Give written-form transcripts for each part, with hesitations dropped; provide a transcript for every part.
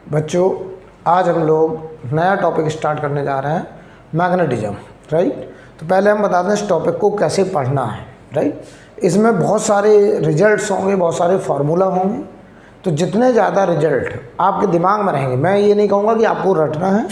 बच्चों, आज हम लोग नया टॉपिक स्टार्ट करने जा रहे हैं, मैग्नेटिज्म। राइट। तो पहले हम बता दें इस टॉपिक को कैसे पढ़ना है। राइट। इसमें बहुत सारे रिजल्ट्स होंगे, बहुत सारे फार्मूला होंगे। तो जितने ज़्यादा रिजल्ट आपके दिमाग में रहेंगे, मैं ये नहीं कहूँगा कि आपको रटना है,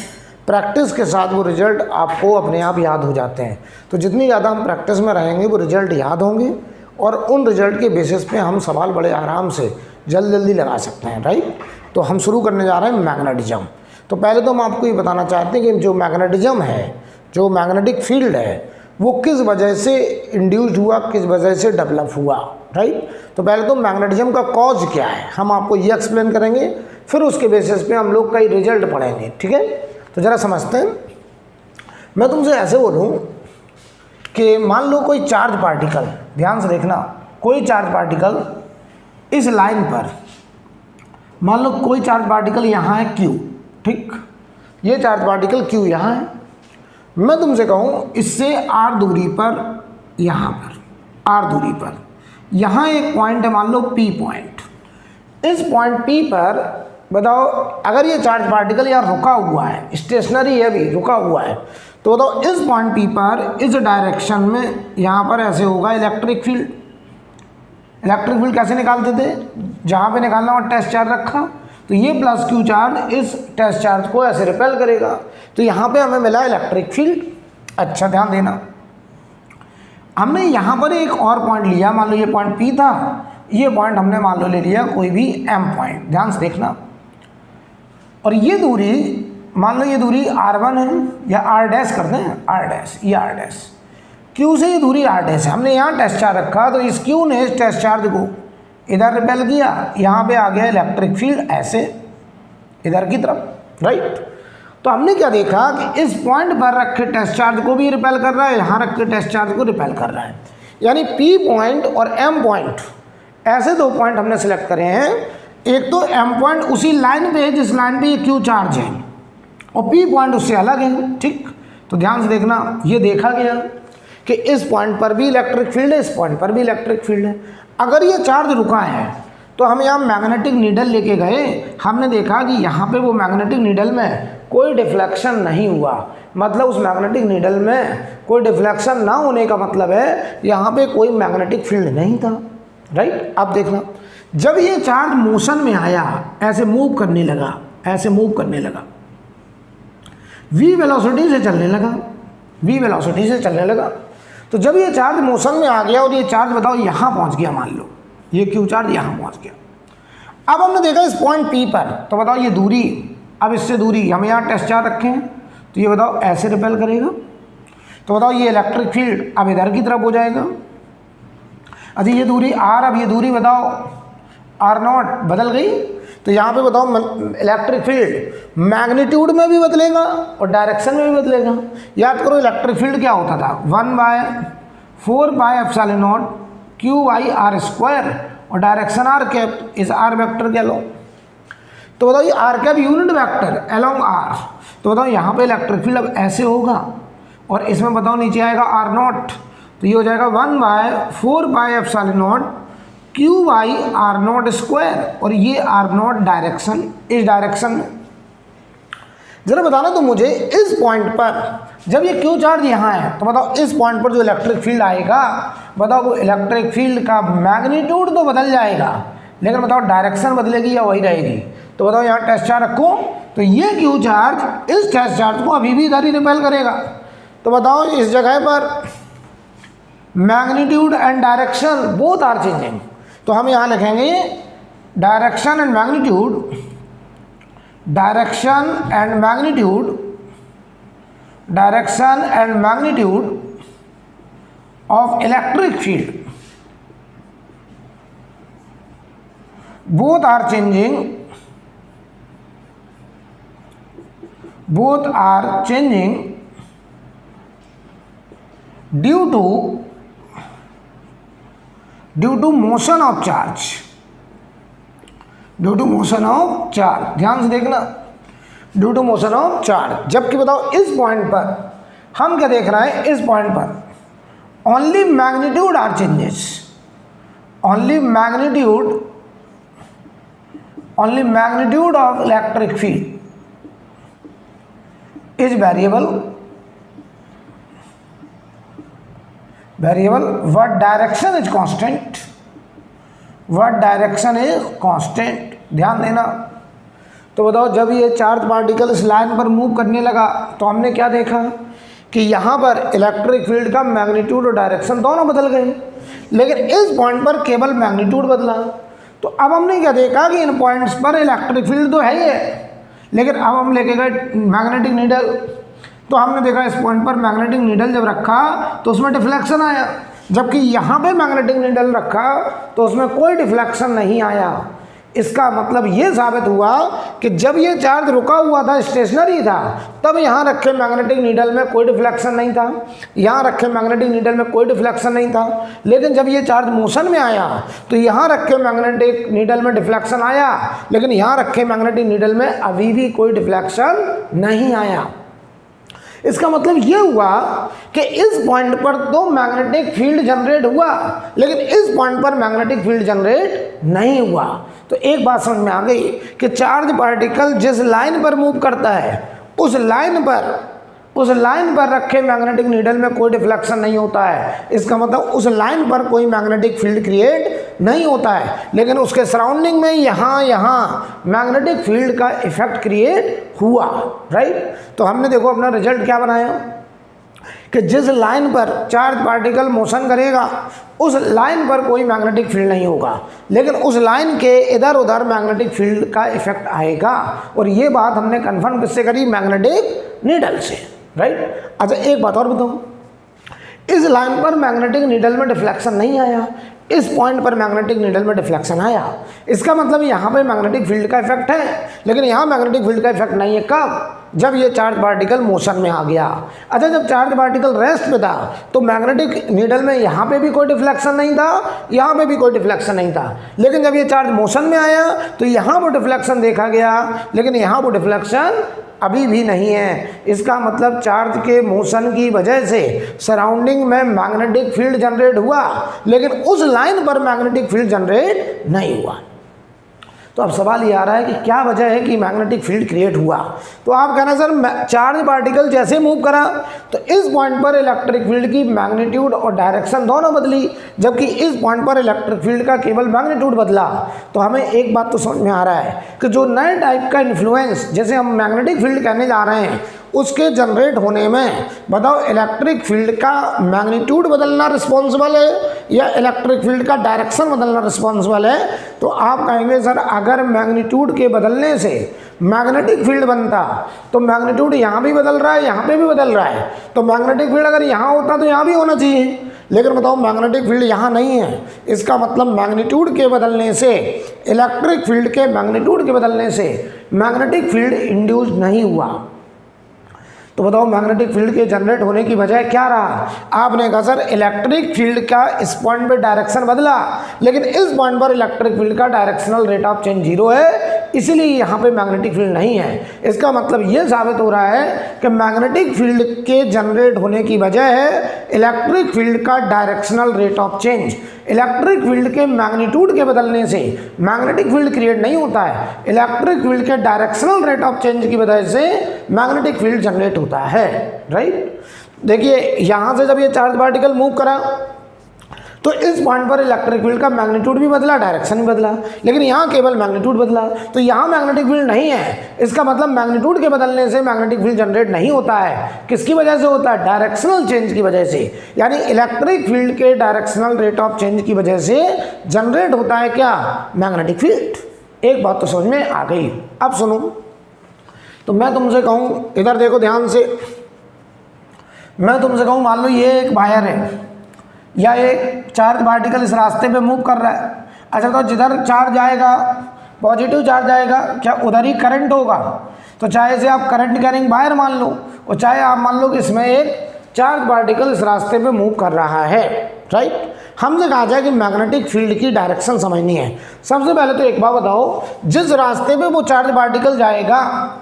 प्रैक्टिस के साथ वो रिजल्ट आपको अपने आप याद हो जाते हैं। तो जितनी ज़्यादा हम प्रैक्टिस में रहेंगे वो रिजल्ट याद होंगे और उन रिजल्ट के बेसिस पे हम सवाल बड़े आराम से जल्दी लगा सकते हैं। राइट। तो हम शुरू करने जा रहे हैं मैग्नेटिज्म। तो पहले तो हम आपको ये बताना चाहते हैं कि जो मैग्नेटिज्म है, जो मैग्नेटिक फील्ड है, वो किस वजह से इंड्यूस्ड हुआ, किस वजह से डेवलप हुआ। राइट। तो पहले तो मैग्नेटिज्म का कॉज क्या है हम आपको ये एक्सप्लेन करेंगे, फिर उसके बेसिस पे हम लोग कई रिजल्ट पढ़ेंगे। ठीक है। तो ज़रा समझते हैं। मैं तुमसे ऐसे बोलूँ कि मान लो कोई चार्ज पार्टिकल, ध्यान से देखना, कोई चार्ज पार्टिकल इस लाइन पर, मान लो कोई चार्ज पार्टिकल यहाँ है Q। ठीक, ये चार्ज पार्टिकल Q यहाँ है। मैं तुमसे कहूँ इससे R दूरी पर, यहाँ पर R दूरी पर यहाँ एक पॉइंट है, मान लो P पॉइंट। इस पॉइंट P पर बताओ, अगर ये चार्ज पार्टिकल यहाँ रुका हुआ है, स्टेशनरी है, भी रुका हुआ है, तो बताओ इस पॉइंट P पर इस डायरेक्शन में यहाँ पर ऐसे होगा इलेक्ट्रिक फील्ड। इलेक्ट्रिक फील्ड कैसे निकालते थे, जहाँ पे निकालना और टेस्ट चार्ज रखा, तो ये प्लस Q चार्ज इस टेस्ट चार्ज को ऐसे रिपेल करेगा, तो यहाँ पे हमें मिला इलेक्ट्रिक फील्ड। अच्छा ध्यान देना, हमने यहाँ पर एक और पॉइंट लिया, मान लो ये पॉइंट P था, ये पॉइंट हमने मान लो ले लिया कोई भी M पॉइंट, ध्यान से देखना। और ये दूरी, मान लो ये दूरी R1 है, या R डैश कर दें, R डैश, ये R डैश, Q से ये दूरी R डैश है। हमने यहाँ टेस्ट चार्ज रखा, तो इस Q ने इस टेस्ट चार्ज को इधर रिपेल किया, यहाँ पे आ गया इलेक्ट्रिक फील्ड ऐसे इधर की तरफ। राइट। तो हमने क्या देखा कि इस पॉइंट पर रखे टेस्ट चार्ज को भी रिपेल कर रहा है, यहाँ रखे टेस्ट चार्ज को रिपेल कर रहा है। यानी P पॉइंट और M पॉइंट, ऐसे दो पॉइंट हमने सिलेक्ट करे हैं। एक तो M पॉइंट उसी लाइन पे है जिस लाइन पे ये Q चार्ज है, और P पॉइंट उससे अलग है। ठीक, तो ध्यान से देखना, ये देखा गया कि इस पॉइंट पर भी इलेक्ट्रिक फील्ड है, इस पॉइंट पर भी इलेक्ट्रिक फील्ड है। अगर ये चार्ज रुका है तो हम यहाँ मैग्नेटिक नीडल लेके गए, हमने देखा कि यहाँ पे वो मैग्नेटिक नीडल में कोई डिफ्लेक्शन नहीं हुआ। मतलब उस मैग्नेटिक नीडल में कोई डिफ्लेक्शन ना होने का मतलब है यहाँ पे कोई मैग्नेटिक फील्ड नहीं था। राइट। अब देखना, जब ये चार्ज मोशन में आया, ऐसे मूव करने लगा, ऐसे मूव करने लगा, v वेलोसिटी से चलने लगा, v वेलोसिटी से चलने लगा। तो जब ये चार्ज मोशन में आ गया और ये चार्ज बताओ यहाँ पहुँच गया, मान लो ये Q चार्ज यहाँ पहुँच गया। अब हमने देखा इस पॉइंट P पर, तो बताओ ये दूरी, अब इससे दूरी हम यहाँ टेस्ट चार्ज रखे हैं, तो ये बताओ ऐसे रिपेल करेगा, तो बताओ ये इलेक्ट्रिक फील्ड अब इधर की तरफ हो जाएगा। अच्छा ये दूरी R, अब ये दूरी बताओ R0 बदल गई, तो यहाँ पे बताओ इलेक्ट्रिक फील्ड मैग्नीट्यूड में भी बदलेगा और डायरेक्शन में भी बदलेगा। याद करो इलेक्ट्रिक फील्ड क्या होता था, 1/4πε0 Q/r स्क्वायर, और डायरेक्शन R कैप, इस R वेक्टर कह लो। तो बताओ ये R cap unit vector along R, तो बताओ यहाँ पे इलेक्ट्रिक फील्ड अब ऐसे होगा, और इसमें बताओ नीचे आएगा R0, तो ये हो जाएगा 1/4πε0 Q/r0 स्क्वायर, और ये R0 डायरेक्शन, इस डायरेक्शन में। जरा बताना तो मुझे, इस पॉइंट पर जब ये Q चार्ज यहाँ है, तो बताओ इस पॉइंट पर जो इलेक्ट्रिक फील्ड आएगा, बताओ वो इलेक्ट्रिक फील्ड का मैग्नीट्यूड तो बदल जाएगा, लेकिन बताओ डायरेक्शन बदलेगी या वही रहेगी। तो बताओ यहाँ टेस्ट चार्ज रखो, तो ये Q चार्ज इस टेस्ट चार्ज को अभी भी इधर ही रिपेल करेगा। तो बताओ इस जगह पर magnitude and direction both are changing, तो हम यहाँ लिखेंगे direction and magnitude, direction and magnitude, direction and magnitude of electric field both are changing, both are changing due to motion of charge, due to motion of charge. ध्यान से देखना, due to motion of charge. जबकि बताओ इस point पर हम क्या देख रहे हैं, इस पॉइंट पर only magnitude are changes, only magnitude only magnitude of electric field is variable, what direction is constant, ध्यान देना। तो बताओ जब ये चार्ज पार्टिकल इस लाइन पर मूव करने लगा तो हमने क्या देखा कि यहाँ पर इलेक्ट्रिक फील्ड का मैग्नीट्यूड और डायरेक्शन दोनों बदल गए, लेकिन इस पॉइंट पर केवल मैग्नीट्यूड बदला। तो अब हमने क्या देखा कि इन पॉइंट्स पर इलेक्ट्रिक फील्ड तो है ही है, लेकिन अब हम लेके गए मैग्नेटिक नीडल, तो हमने देखा इस पॉइंट पर मैग्नेटिक नीडल जब रखा तो उसमें डिफ्लेक्शन आया, जबकि यहाँ पे मैग्नेटिक नीडल रखा तो उसमें कोई डिफ्लेक्शन नहीं आया। इसका मतलब ये साबित हुआ कि जब ये चार्ज रुका हुआ था, स्टेशनरी था, तब यहाँ रखे मैग्नेटिक नीडल में कोई डिफ्लेक्शन नहीं था, यहाँ रखे मैग्नेटिक नीडल में कोई डिफ्लेक्शन नहीं था। लेकिन जब ये चार्ज मोशन में आया तो यहाँ रखे मैग्नेटिक नीडल में डिफ्लेक्शन आया, लेकिन यहाँ रखे मैग्नेटिक नीडल में अभी भी कोई डिफ्लेक्शन नहीं आया। इसका मतलब ये हुआ कि इस पॉइंट पर तो मैग्नेटिक फील्ड जनरेट हुआ, लेकिन इस पॉइंट पर मैग्नेटिक फील्ड जनरेट नहीं हुआ। तो एक बात समझ में आ गई कि चार्ज पार्टिकल जिस लाइन पर मूव करता है उस लाइन पर रखे मैग्नेटिक नीडल में कोई डिफ्लेक्शन नहीं होता है। इसका मतलब उस लाइन पर कोई मैग्नेटिक फील्ड क्रिएट नहीं होता है, लेकिन उसके सराउंडिंग में यहाँ मैग्नेटिक फील्ड का इफेक्ट क्रिएट हुआ, राइट। तो हमने देखो अपना रिजल्ट क्या बनाया कि जिस लाइन पर चार्ज पार्टिकल मोशन करेगा उस लाइन पर कोई मैग्नेटिक फील्ड नहीं होगा, लेकिन उस लाइन के इधर उधर मैग्नेटिक फील्ड का इफेक्ट आएगा। और ये बात हमने कंफर्म किससे करी? मैग्नेटिक नीडल से, राइट। अच्छा एक बात और बताऊँ, इस लाइन पर मैग्नेटिक नीडल में डिफ्लेक्शन नहीं आया, इस पॉइंट पर मैग्नेटिक नीडल में डिफ्लेक्शन आया। इसका मतलब यहाँ पे मैग्नेटिक फील्ड का इफेक्ट है, लेकिन यहाँ मैग्नेटिक फील्ड का इफेक्ट नहीं है। कब? जब ये चार्ज पार्टिकल मोशन में आ गया। अच्छा जब चार्ज पार्टिकल रेस्ट पे था तो मैग्नेटिक नीडल में यहाँ पे भी कोई डिफ्लेक्शन नहीं था, यहाँ पे भी कोई डिफ्लेक्शन नहीं था, लेकिन जब ये चार्ज मोशन में आया तो यहाँ वो डिफ्लेक्शन देखा गया, लेकिन यहाँ वो डिफ्लेक्शन अभी भी नहीं है। इसका मतलब चार्ज के मोशन की वजह से सराउंडिंग में मैग्नेटिक फील्ड जनरेट हुआ, लेकिन उस लाइन पर मैग्नेटिक फील्ड जनरेट नहीं हुआ। तो अब सवाल ये आ रहा है कि क्या वजह है कि मैग्नेटिक फील्ड क्रिएट हुआ। तो आप कहना सर चार्ज पार्टिकल जैसे मूव करा तो इस पॉइंट पर इलेक्ट्रिक फील्ड की मैग्नीट्यूड और डायरेक्शन दोनों बदली, जबकि इस पॉइंट पर इलेक्ट्रिक फील्ड का केवल मैग्नीट्यूड बदला। तो हमें एक बात तो समझ में आ रहा है कि जो नए टाइप का इन्फ्लुएंस, जैसे हम मैग्नेटिक फील्ड कहने जा रहे हैं, उसके जनरेट होने में बताओ इलेक्ट्रिक फील्ड का मैग्नीट्यूड बदलना रिस्पॉन्सिबल है या इलेक्ट्रिक फील्ड का डायरेक्शन बदलना रिस्पॉन्सिबल है। तो आप कहेंगे सर अगर मैग्नीट्यूड के बदलने से मैग्नेटिक फील्ड बनता तो मैग्नीट्यूड यहाँ भी बदल रहा है, यहाँ पे भी बदल रहा है, तो मैग्नेटिक फील्ड अगर यहाँ होता तो यहाँ भी होना चाहिए, लेकिन बताओ मैग्नेटिक फील्ड यहाँ नहीं है। इसका मतलब मैग्नीट्यूड के बदलने से, इलेक्ट्रिक फील्ड के मैग्नीट्यूड के बदलने से मैग्नेटिक फील्ड इंड्यूस नहीं हुआ। तो बताओ मैग्नेटिक फील्ड के जनरेट होने की वजह क्या रहा? आपने कहा सर इलेक्ट्रिक फील्ड का इस पॉइंट पे डायरेक्शन बदला, लेकिन इस पॉइंट पर इलेक्ट्रिक फील्ड का डायरेक्शनल रेट ऑफ चेंज 0 है, इसीलिए यहाँ पे मैग्नेटिक फील्ड नहीं है। इसका मतलब ये साबित हो रहा है कि मैग्नेटिक फील्ड के जनरेट होने की वजह है इलेक्ट्रिक फील्ड का directional rate of change. Electric field के मैग्नीट्यूड के बदलने से मैग्नेटिक फील्ड क्रिएट नहीं होता है, इलेक्ट्रिक फील्ड के डायरेक्शनल रेट ऑफ चेंज की वजह से मैग्नेटिक फील्ड जनरेट होता है, राइट। देखिए यहाँ से जब ये चार्ज पार्टिकल मूव करा तो इस पॉइंट पर इलेक्ट्रिक फील्ड का मैग्नीट्यूड भी बदला, डायरेक्शन भी बदला, लेकिन यहाँ केवल मैग्नीट्यूड बदला, तो यहाँ मैग्नेटिक फील्ड नहीं है। इसका मतलब मैग्नीट्यूड के बदलने से मैग्नेटिक फील्ड जनरेट नहीं होता है। किसकी वजह से होता है? डायरेक्शनल चेंज की वजह से, यानी इलेक्ट्रिक फील्ड के डायरेक्शनल रेट ऑफ चेंज की वजह से जनरेट होता है क्या? Magnetic field. एक बात तो समझ में आ गई। अब सुनो, तो मैं तुमसे कहूँ, इधर देखो ध्यान से, मैं तुमसे कहूँ मान लो ये एक वायर है या एक चार्ज पार्टिकल इस रास्ते पे मूव कर रहा है। अच्छा तो जिधर चार्ज जाएगा, पॉजिटिव चार्ज आएगा, क्या उधर ही करंट होगा? तो चाहे से आप करंट कैरिंग वायर मान लो, और चाहे आप मान लो कि इसमें एक चार्ज पार्टिकल इस रास्ते पे मूव कर रहा है, राइट। हमसे कहा जाए कि मैग्नेटिक फील्ड की डायरेक्शन समझनी है। सबसे पहले तो एक बात बताओ, जिस रास्ते पे वो चार्ज पार्टिकल जाएगा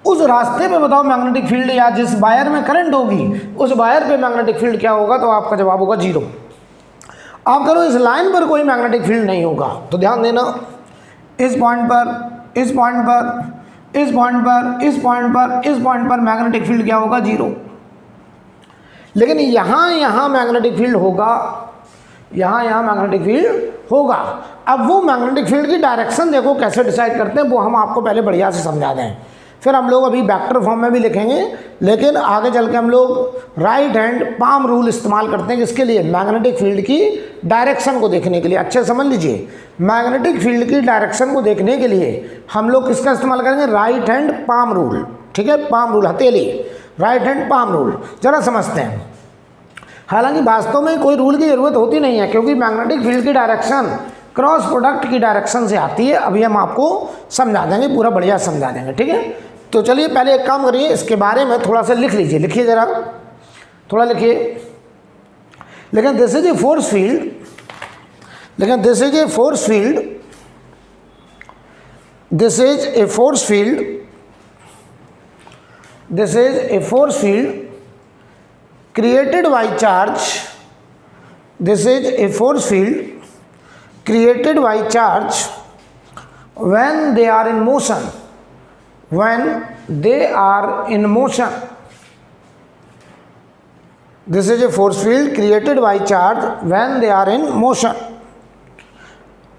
उस रास्ते पे बताओ मैग्नेटिक फील्ड, या जिस वायर में करंट होगी उस वायर पे मैग्नेटिक फील्ड क्या होगा? तो आपका जवाब होगा 0। आप करो इस लाइन पर कोई मैग्नेटिक फील्ड नहीं होगा। तो ध्यान देना, इस पॉइंट पर, इस पॉइंट पर, इस पॉइंट पर, इस पॉइंट पर, इस पॉइंट पर मैग्नेटिक फील्ड क्या होगा? 0। लेकिन यहाँ मैग्नेटिक फील्ड होगा, यहाँ मैग्नेटिक फील्ड होगा। अब वो मैग्नेटिक फील्ड की डायरेक्शन देखो कैसे डिसाइड करते हैं, वो हम आपको पहले बढ़िया से समझा दें, फिर हम लोग अभी वेक्टर फॉर्म में भी लिखेंगे, लेकिन आगे चल के हम लोग राइट हैंड पाम रूल इस्तेमाल करते हैं। किसके लिए? मैग्नेटिक फील्ड की डायरेक्शन को देखने के लिए। अच्छे समझ लीजिए, मैग्नेटिक फील्ड की डायरेक्शन को देखने के लिए हम लोग किसका इस्तेमाल करेंगे? Right hand palm rule. ठीक है, पाम रूल, हथेली, राइट हैंड पाम रूल। जरा समझते हैं। हालांकि वास्तव में कोई रूल की ज़रूरत होती नहीं है, क्योंकि मैग्नेटिक फील्ड की डायरेक्शन क्रॉस प्रोडक्ट की डायरेक्शन से आती है। अभी हम आपको समझा देंगे, पूरा बढ़िया समझा देंगे। ठीक है, तो चलिए पहले एक काम करिए, इसके बारे में थोड़ा सा लिख लीजिए, लिखिए ज़रा, थोड़ा लिखिए। लेकिन this is a force field, लेकिन this is a force field, this is a force field, this is a force field created by charge, this is a force field created by charge when they are in motion, when they are in motion. This is a force field created by charge when they are in motion.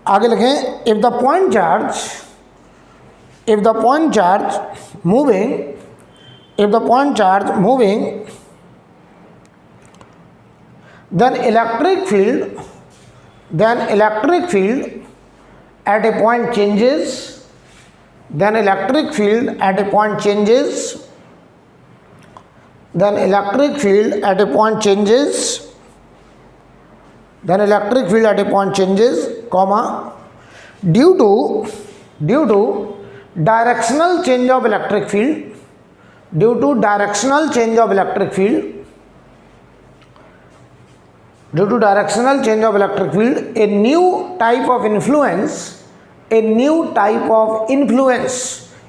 आगे लिखें, if the point charge, if the point charge moving, if the point charge moving, then electric field at a point changes, then electric field at a point changes, then electric field at a point changes, then electric field at a point changes, comma, due to directional change of electric field, due to directional change of electric field, due to directional change of electric field, a new type of influence, a new type of influence,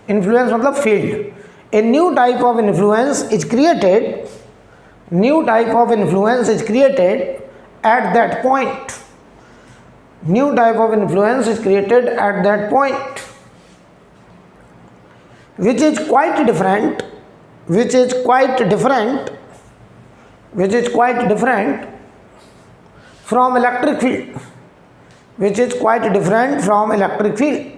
influence मतलब field, a new type of influence is created, new type of influence is created at that point, new type of influence is created at that point, which is quite different, which is quite different, which is quite different from electric field, which is quite different from electric field,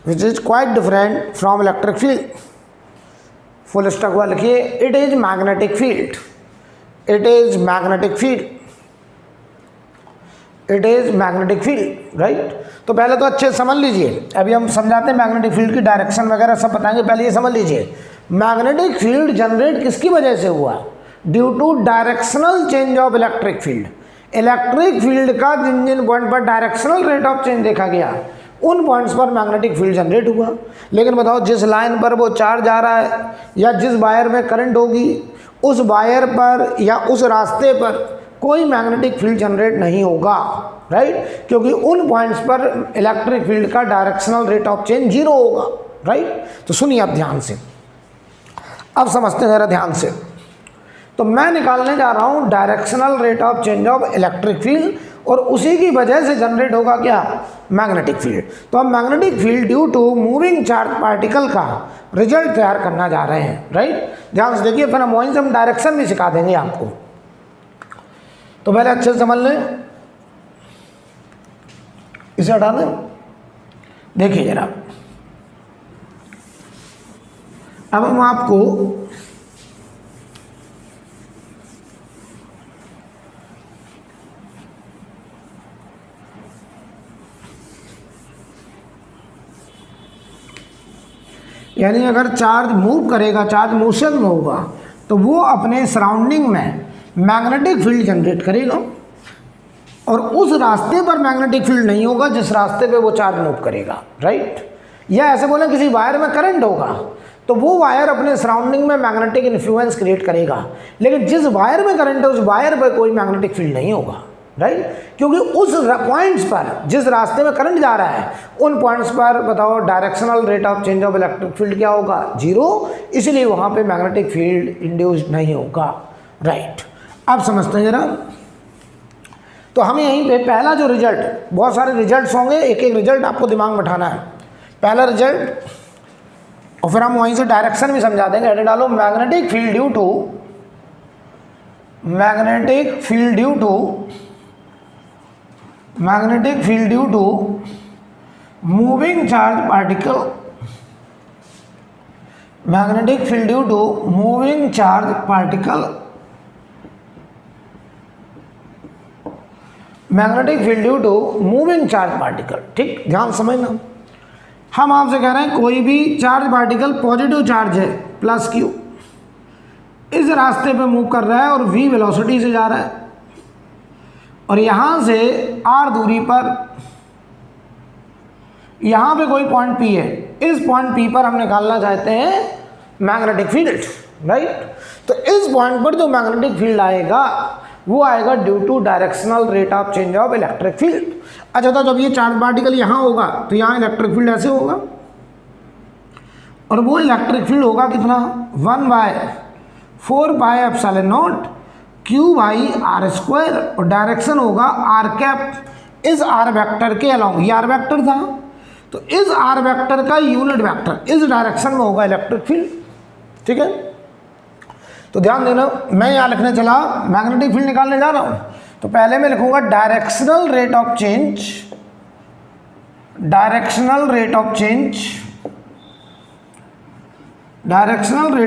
which is quite different from electric field. Full stop हुआ लिखिए, it is magnetic field, it is magnetic field, it is magnetic field, right? तो पहले तो अच्छे समझ लीजिए, अभी हम समझाते हैं मैग्नेटिक फील्ड की डायरेक्शन वगैरह सब बताएंगे। पहले ये समझ लीजिए, मैग्नेटिक फील्ड जनरेट किसकी वजह से हुआ? Due to directional change of electric field. Electric field का जिन जिन पॉइंट पर डायरेक्शनल रेट ऑफ चेंज देखा गया, उन पॉइंट्स पर मैग्नेटिक फील्ड जनरेट हुआ। लेकिन बताओ, जिस लाइन पर वो चार्ज आ रहा है या जिस वायर में करंट होगी, उस वायर पर या उस रास्ते पर कोई मैग्नेटिक फील्ड जनरेट नहीं होगा, राइट? क्योंकि उन पॉइंट्स पर इलेक्ट्रिक फील्ड का डायरेक्शनल रेट ऑफ चेंज 0 होगा, राइट? तो सुनिए आप ध्यान से, अब समझते हैं जरा ध्यान से। तो मैं निकालने जा रहा हूँ directional rate of change of electric field, और उसी की वजह से जनरेट होगा क्या? Magnetic field. तो हम magnetic field due to moving charge particle का रिजल्ट तैयार करना जा रहे हैं, राइट? ध्यान से देखिए, फिर हम वहीं से हम डायरेक्शन भी सिखा देंगे आपको। तो पहले अच्छे से समझ लें, इसे हटा दें। देखिए जरा, अब हम आपको यानी अगर चार्ज मूव करेगा, चार्ज मोशन में होगा, तो वो अपने सराउंडिंग में मैग्नेटिक फील्ड जनरेट करेगा, और उस रास्ते पर मैग्नेटिक फील्ड नहीं होगा जिस रास्ते पे वो चार्ज मूव करेगा, राइट? या ऐसे बोले किसी वायर में करंट होगा तो वो वायर अपने सराउंडिंग में मैग्नेटिक इन्फ्लुएंस क्रिएट करेगा, लेकिन जिस वायर में करंट है उस वायर पर कोई मैग्नेटिक फील्ड नहीं होगा, राइट? क्योंकि उस पॉइंट्स पर, जिस रास्ते में करंट जा रहा है, उन पॉइंट्स पर बताओ directional rate of change of electric field क्या होगा? 0, इसलिए वहाँ पे मैग्नेटिक फील्ड इंड्यूस्ड नहीं होगा, राइट? अब समझते हैं जरा। तो हम यहीं पे पहला जो रिजल्ट, बहुत सारे रिजल्ट्स होंगे, एक एक रिजल्ट आपको दिमाग में बैठाना है। पहला रिजल्ट, और फिर हम वहीं से डायरेक्शन भी समझा देंगे। हेड डालो, magnetic field due to magnetic field due to moving charge particle, magnetic field due to moving charge particle, magnetic field due to moving charge particle. ठीक, ध्यान समझना। हम आपसे कह रहे हैं कोई भी चार्ज पार्टिकल पॉजिटिव चार्ज है प्लस क्यू, इस रास्ते पे मूव कर रहा है और v वेलोसिटी से जा रहा है, और यहाँ से r दूरी पर यहाँ पे कोई पॉइंट P है, इस पॉइंट P पर हम निकालना चाहते हैं मैग्नेटिक फील्ड, राइट। तो इस पॉइंट पर जो मैग्नेटिक फील्ड आएगा वो आएगा due to directional rate of change of electric field. अच्छा, तो जब ये चार्ज पार्टिकल यहाँ होगा तो यहाँ इलेक्ट्रिक फील्ड ऐसे होगा, और वो इलेक्ट्रिक फील्ड होगा कितना, 1/4πε0 Q/r², और डायरेक्शन होगा r कैप, इस r वेक्टर के अलोंग। ये r वेक्टर था, तो इस r वेक्टर का यूनिट वेक्टर इस डायरेक्शन में होगा इलेक्ट्रिक फील्ड। ठीक है, तो ध्यान देना, मैं यहाँ लिखने चला मैग्नेटिक फील्ड निकालने जा रहा हूँ, तो पहले मैं लिखूंगा directional rate of change, directional rate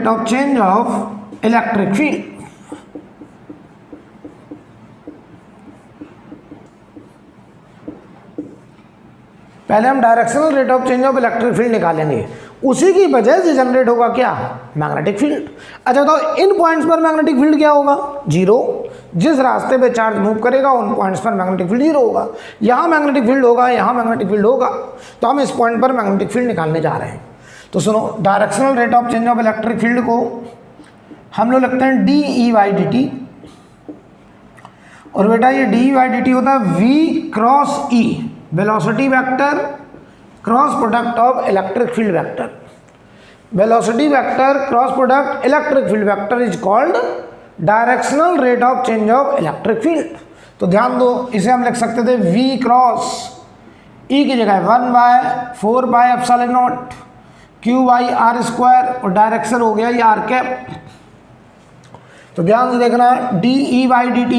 of change of electric field. पहले हम directional rate of change of electric field निकालेंगे, उसी की वजह से जनरेट होगा क्या, मैग्नेटिक फील्ड। अच्छा, तो इन पॉइंट्स पर मैग्नेटिक फील्ड क्या होगा, जीरो। जिस रास्ते पे चार्ज मूव करेगा उन पॉइंट्स पर मैग्नेटिक फील्ड जीरो होगा। यहाँ मैग्नेटिक फील्ड होगा, यहाँ मैग्नेटिक फील्ड होगा, तो हम इस पॉइंट पर मैग्नेटिक फील्ड निकालने जा रहे हैं। तो सुनो, directional rate of change of electric field को हम लोग लिखते हैं dE/dt, और बेटा ये dE/dt होता है v×e, velocity vector cross product of electric field vector. Velocity vector cross product electric field vector is called directional rate of change of electric field. तो ध्यान दो, इसे हम लिख सकते थे v क्रॉस e की जगह 1/4πε0 Q/r², और डायरेक्शन हो गया ये r कैप। तो ध्यान से देखना, dE/dt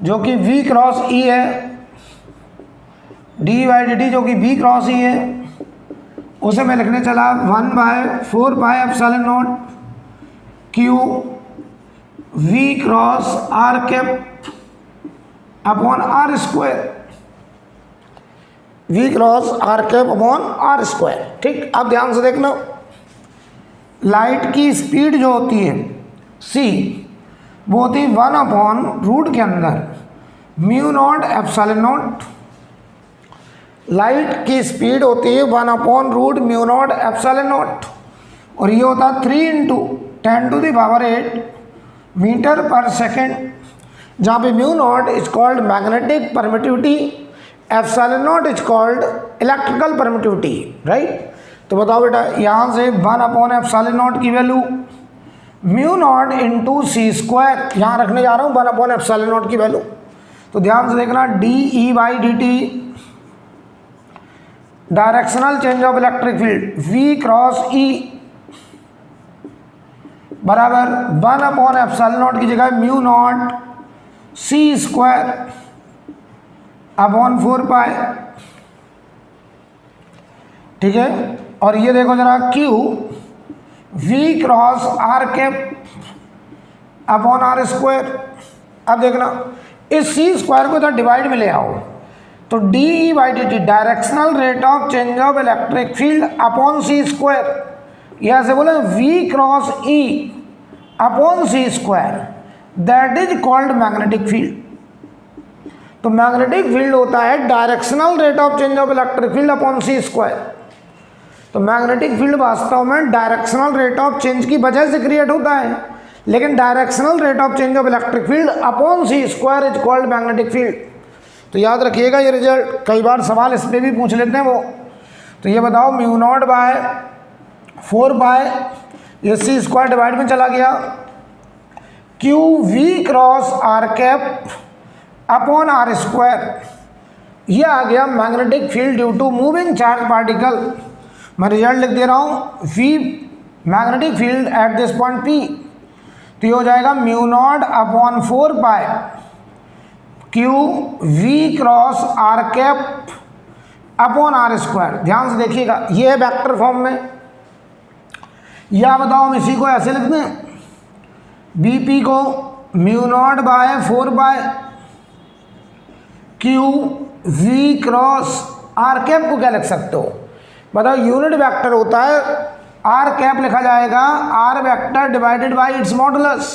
जो कि v क्रॉस e है, dE/dt जो कि v क्रॉस e है, उसे मैं लिखने चला 1/4πε0 Q v cross r cap upon r², v cross r cap upon r²। ठीक, अब ध्यान से देखना, लाइट की स्पीड जो होती है c, वो होती है 1/√, के अंदर μ0ε0। लाइट की स्पीड होती है 1/√μ0 ε0, और ये होता है 3 × 10⁸ मीटर पर सेकेंड, जहाँ पे μ0 is called magnetic permittivity, ε0 is called electrical permittivity, right. तो बताओ बेटा, यहाँ से 1/ε0 की वैल्यू μ0 × c², यहाँ रखने जा रहा हूँ 1/ε0 की वैल्यू। तो ध्यान से देखना, dE/dt directional change of electric field v cross e बराबर 1/ε0 की जगह μ0 c² अपॉन 4π। ठीक है, और ये देखो जरा, q v cross r cap upon r²। अब देखना, इस c² को तो डिवाइड में ले आओ, तो dE/dt directional rate of change of electric field upon c², यहाँ से बोले v cross e upon c², that is called magnetic field. तो मैग्नेटिक फील्ड होता है directional rate of change of electric field upon c²। तो magnetic field वास्तव में directional rate of change की वजह से क्रिएट होता है, लेकिन directional rate of change of electric field upon c² is called magnetic field. तो याद रखिएगा ये रिजल्ट, कई बार सवाल इस पर भी पूछ लेते हैं वो। तो ये बताओ, μ0/4π, ये c² डिवाइड में चला गया, q v cross r cap upon are square, ये आ गया magnetic field due to moving charge particle. मैं रिजल्ट लिख दे रहा हूँ, v magnetic field at this point P, तो ये हो जाएगा mu naught upon 4 pi q v cross are cap upon are square. ध्यान से देखिएगा, ये है वेक्टर फॉर्म में, या बताओ हम इसी को ऐसे लिख दें, बी पी को mu naught by 4 by q v cross are cap को क्या लिख सकते हो, बताओ यूनिट वेक्टर होता है, आर कैप लिखा जाएगा r vector divided by its modulus.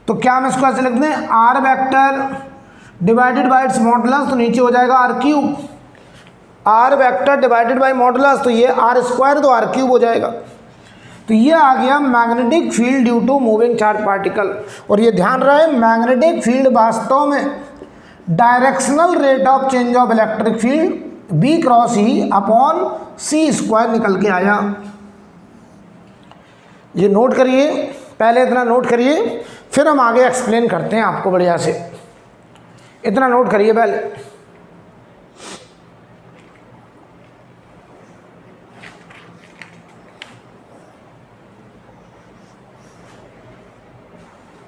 तो क्या हम इसको ऐसे लिख दें, r vector divided by its modulus, तो नीचे हो जाएगा r cube, r vector divided by modulus, तो ये आर स्क्वायर तो आर क्यूब हो जाएगा। तो ये आ गया magnetic field due to moving charge particle. और ये ध्यान रहे, मैग्नेटिक फील्ड वास्तव में directional rate of change of electric field B cross E upon C square निकल के आया। ये नोट करिए, पहले इतना नोट करिए, फिर हम आगे एक्सप्लेन करते हैं आपको बढ़िया से। इतना नोट करिए पहले।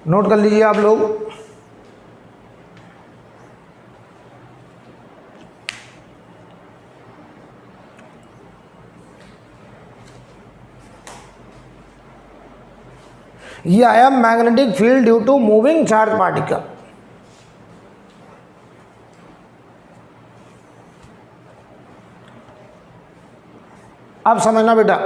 नोट कर लीजिए आप लोग। ये आया magnetic field due to moving charge particle. अब समझना बेटा,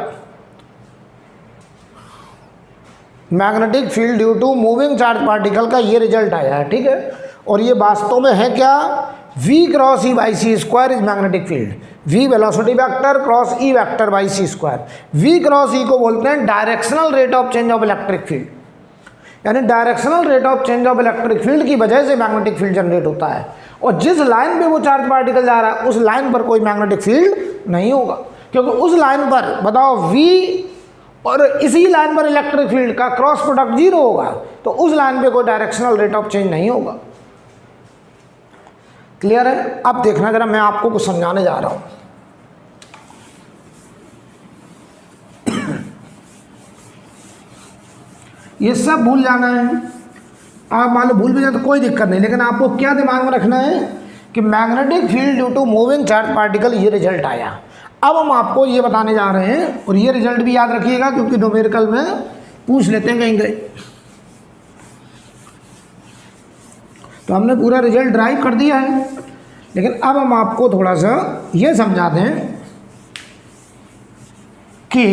magnetic field due to moving charge particle का ये रिजल्ट आया है, ठीक है। और ये वास्तव में है क्या, v cross E by c square is magnetic field, v velocity vector cross E vector by c square. v cross E को बोलते हैं directional rate of change of electric field, यानी directional rate of change of electric field की वजह से magnetic field generate होता है। और जिस लाइन पे वो चार्ज पार्टिकल जा रहा है उस लाइन पर कोई मैग्नेटिक फील्ड नहीं होगा, क्योंकि उस लाइन पर बताओ v और इसी लाइन पर इलेक्ट्रिक फील्ड का क्रॉस प्रोडक्ट 0 होगा, तो उस लाइन पे कोई डायरेक्शनल रेट ऑफ चेंज नहीं होगा। क्लियर है? अब देखना जरा, मैं आपको कुछ समझाने जा रहा हूं। ये सब भूल जाना है, आप मान लो भूल भी जाए तो कोई दिक्कत नहीं, लेकिन आपको क्या दिमाग में रखना है कि magnetic field due to moving charge particle ये रिजल्ट आया। अब हम आपको ये बताने जा रहे हैं, और ये रिजल्ट भी याद रखिएगा क्योंकि न्यूमेरिकल में पूछ लेते हैं कहीं कहीं। तो हमने पूरा रिजल्ट ड्राइव कर दिया है, लेकिन अब हम आपको थोड़ा सा ये समझाते हैं कि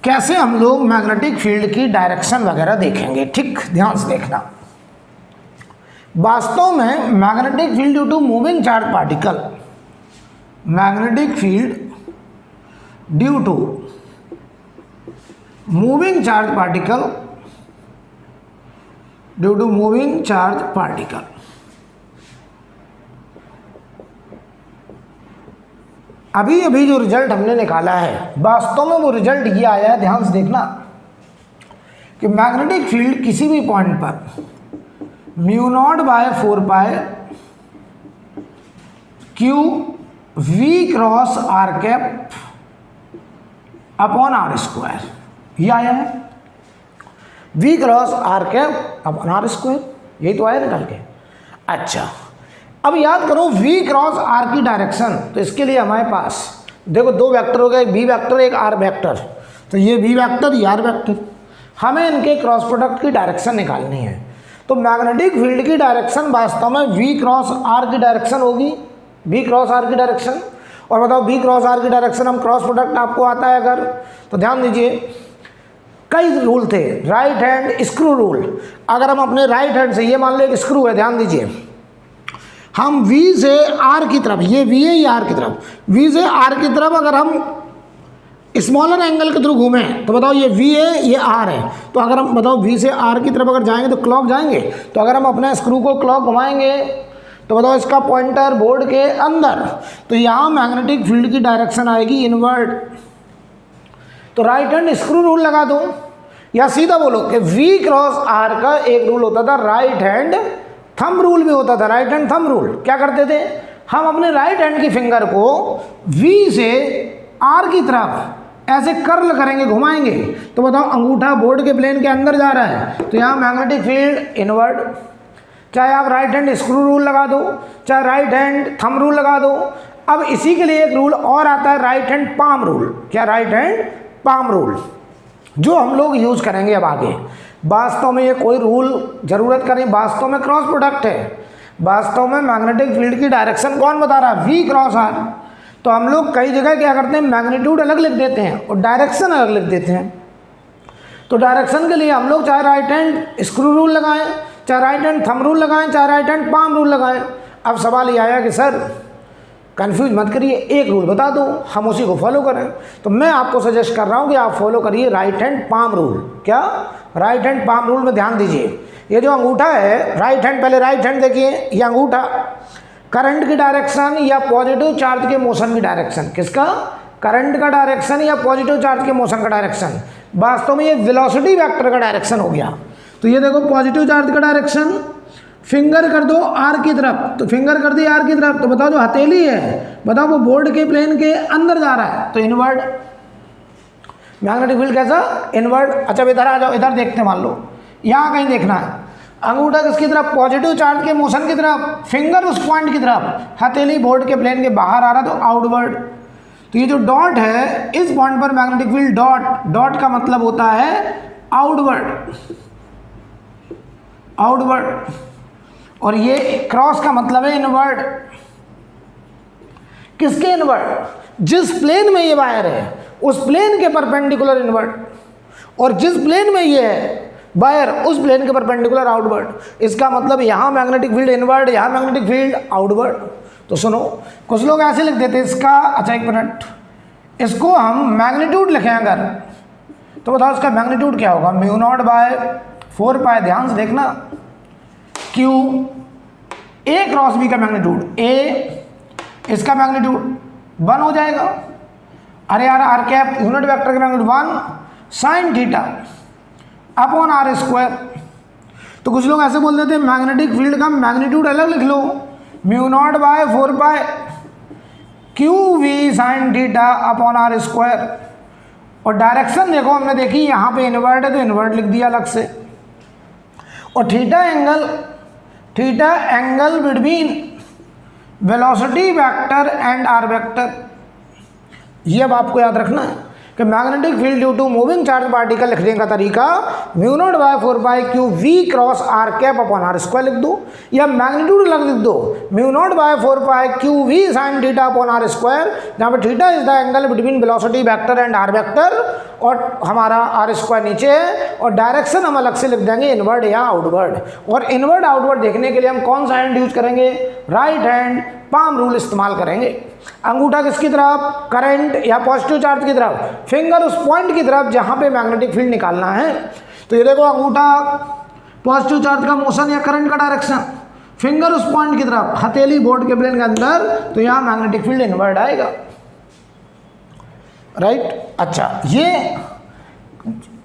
कैसे हम लोग मैग्नेटिक फील्ड की डायरेक्शन वगैरह देखेंगे। ठीक, ध्यान से देखना। वास्तव में magnetic field due to moving charge particle, magnetic field due to moving charge particle, due to moving charge particle, अभी अभी जो रिजल्ट हमने निकाला है वास्तव में वो रिजल्ट ये आया है, ध्यान से देखना, कि मैग्नेटिक फील्ड किसी भी पॉइंट पर mu naught by 4 pi q v cross are cap upon are square, ये आया है। V cross are cap upon are square, यही तो आया निकल के। अच्छा, अब याद करो v क्रॉस r की डायरेक्शन, तो इसके लिए हमारे पास देखो दो वेक्टर हो गए, एक v वेक्टर एक r वेक्टर। तो ये v वेक्टर ये r वेक्टर, हमें इनके क्रॉस प्रोडक्ट की डायरेक्शन निकालनी है। तो मैग्नेटिक फील्ड की डायरेक्शन वास्तव में v क्रॉस r की डायरेक्शन होगी, v क्रॉस r की डायरेक्शन। और बताओ v क्रॉस r की डायरेक्शन, हम क्रॉस प्रोडक्ट आपको आता है अगर, तो ध्यान दीजिए कई रूल थे, राइट हैंड स्क्रू रूल। अगर हम अपने राइट हैंड से, ये मान लो एक स्क्रू है, ध्यान दीजिए, हम V से R की तरफ, ये V है ये R की तरफ, V से R की तरफ अगर हम स्मॉलर एंगल के थ्रू घूमें तो बताओ ये V है ये R है, तो अगर हम बताओ V से R की तरफ अगर जाएंगे तो क्लॉक जाएंगे। तो अगर हम अपने स्क्रू को क्लॉक घुमाएंगे तो बताओ इसका पॉइंटर बोर्ड के अंदर, तो यहाँ मैग्नेटिक फील्ड की डायरेक्शन आएगी इनवर्ड। तो राइट हैंड स्क्रू रूल लगा दो, या सीधा बोलो कि V क्रॉस R का एक रूल होता था राइट हैंड थंब रूल भी होता था, राइट हैंड थंब रूल। क्या करते थे, हम अपने राइट हैंड की फिंगर को V से R की तरफ ऐसे कर्ल करेंगे, घुमाएंगे, तो बताओ अंगूठा बोर्ड के प्लेन के अंदर जा रहा है, तो यहाँ मैग्नेटिक फील्ड इनवर्ड। चाहे आप राइट हैंड स्क्रू रूल लगा दो, चाहे राइट हैंड थंब रूल लगा दो। अब इसी के लिए एक रूल और आता है, राइट हैंड पाम रूल। क्या, राइट हैंड पाम रूल, जो हम लोग यूज करेंगे अब आगे। वास्तव में ये कोई रूल जरूरत का नहीं, वास्तव में क्रॉस प्रोडक्ट है। वास्तव में मैग्नेटिक फील्ड की डायरेक्शन कौन बता रहा है, V क्रॉस R। तो हम लोग कई जगह क्या करते हैं, मैग्नीट्यूड अलग लिख देते हैं और डायरेक्शन अलग लिख देते हैं। तो डायरेक्शन के लिए हम लोग चाहे राइट हैंड स्क्रू रूल लगाएं, चाहे राइट हैंड थंब रूल लगाएं, चाहे राइट हैंड पाम रूल लगाएं। अब सवाल ये आया कि सर कंफ्यूज मत करिए, एक रूल बता दो, हम उसी को फॉलो करें। तो मैं आपको सजेस्ट कर रहा हूं कि आप फॉलो करिए राइट हैंड पाम रूल। क्या, राइट हैंड पाम रूल में ध्यान दीजिए। ये जो अंगूठा है, राइट हैंड, पहले राइट हैंड देखिए, ये अंगूठा करंट की डायरेक्शन या पॉजिटिव चार्ज के मोशन की डायरेक्शन, किसका, करंट का डायरेक्शन या पॉजिटिव चार्ज के मोशन का डायरेक्शन। वास्तव में ये वेलोसिटी वेक्टर का डायरेक्शन हो गया। तो ये देखो पॉजिटिव चार्ज का डायरेक्शन, फिंगर कर दो R की तरफ, तो फिंगर कर दी R की तरफ, तो बताओ जो हथेली है, बताओ वो बोर्ड के प्लेन के अंदर जा रहा है, तो इनवर्ड। मैग्नेटिक फील्ड कैसा, इनवर्ड। अच्छा इधर आ जाओ, इधर देखते हैं, मान लो यहाँ कहीं देखना है, अंगूठा किसकी तरफ, पॉजिटिव चार्ज के मोशन की तरफ, फिंगर उस पॉइंट की तरफ, हथेली बोर्ड के प्लेन के बाहर आ रहा, तो आउटवर्ड। तो ये जो डॉट है, इस पॉइंट पर मैग्नेटिक फील्ड डॉट, डॉट का मतलब होता है आउटवर्ड, आउटवर्ड, और ये क्रॉस का मतलब है इनवर्ड। किसके इनवर्ड, जिस प्लेन में ये वायर है उस प्लेन के परपेंडिकुलर इनवर्ड, और जिस प्लेन में ये है वायर उस प्लेन के परपेंडिकुलर आउटवर्ड। इसका मतलब यहाँ मैग्नेटिक फील्ड इनवर्ड, यहाँ मैग्नेटिक फील्ड आउटवर्ड। तो सुनो, कुछ लोग ऐसे लिख देते हैं इसका, अच्छा एक मिनट, इसको हम मैग्नीट्यूड लिखें अगर, तो बताओ इसका मैग्नीट्यूड क्या होगा, μ0/4π। ध्यान से देखना, Q A क्रॉस B का मैग्नीट्यूड A, इसका मैग्नीट्यूड 1 हो जाएगा। अरे यार आर कैप यूनिट वेक्टर का magnitude 1 sin theta upon R square. तो कुछ लोग ऐसे बोल देते हैं मैग्नेटिक फील्ड का मैग्नीट्यूड अलग लिख लो, μ0/4π QV sin theta upon R square. और डायरेक्शन देखो, हमने देखी यहाँ पे इनवर्ट है तो इनवर्ट लिख दिया अलग से। और theta angle between velocity vector and are vector. ये अब आपको याद रखना है कि magnetic field due to moving charge particle लिखने का तरीका μ0/4π QV cross R cap upon R square लिख दो, या मैग्नीट्यूड अलग लिख दो, μ0/4π QV sin theta upon R square, जहाँ पर theta is the angle between velocity vector and are vector, और हमारा R स्क्वायर नीचे है, और डायरेक्शन हम अलग से लिख देंगे इनवर्ड या आउटवर्ड। और इनवर्ड आउटवर्ड देखने के लिए हम कौन सा हैंड यूज करेंगे, राइट हैंड पाम रूल इस्तेमाल करेंगे। अंगूठा किसकी तरफ, करंट या पॉजिटिव चार्ज की तरफ, फिंगर उस पॉइंट की तरफ जहां पे मैग्नेटिक फील्ड निकालना है। तो ये देखो अंगूठा पॉजिटिव चार्ज का मोशन या करंट का डायरेक्शन, फिंगर उस पॉइंट की तरफ, हथेली बोर्ड के प्लेन के अंदर, तो यहां मैग्नेटिक फील्ड इनवर्ड आएगा, राइट। अच्छा, ये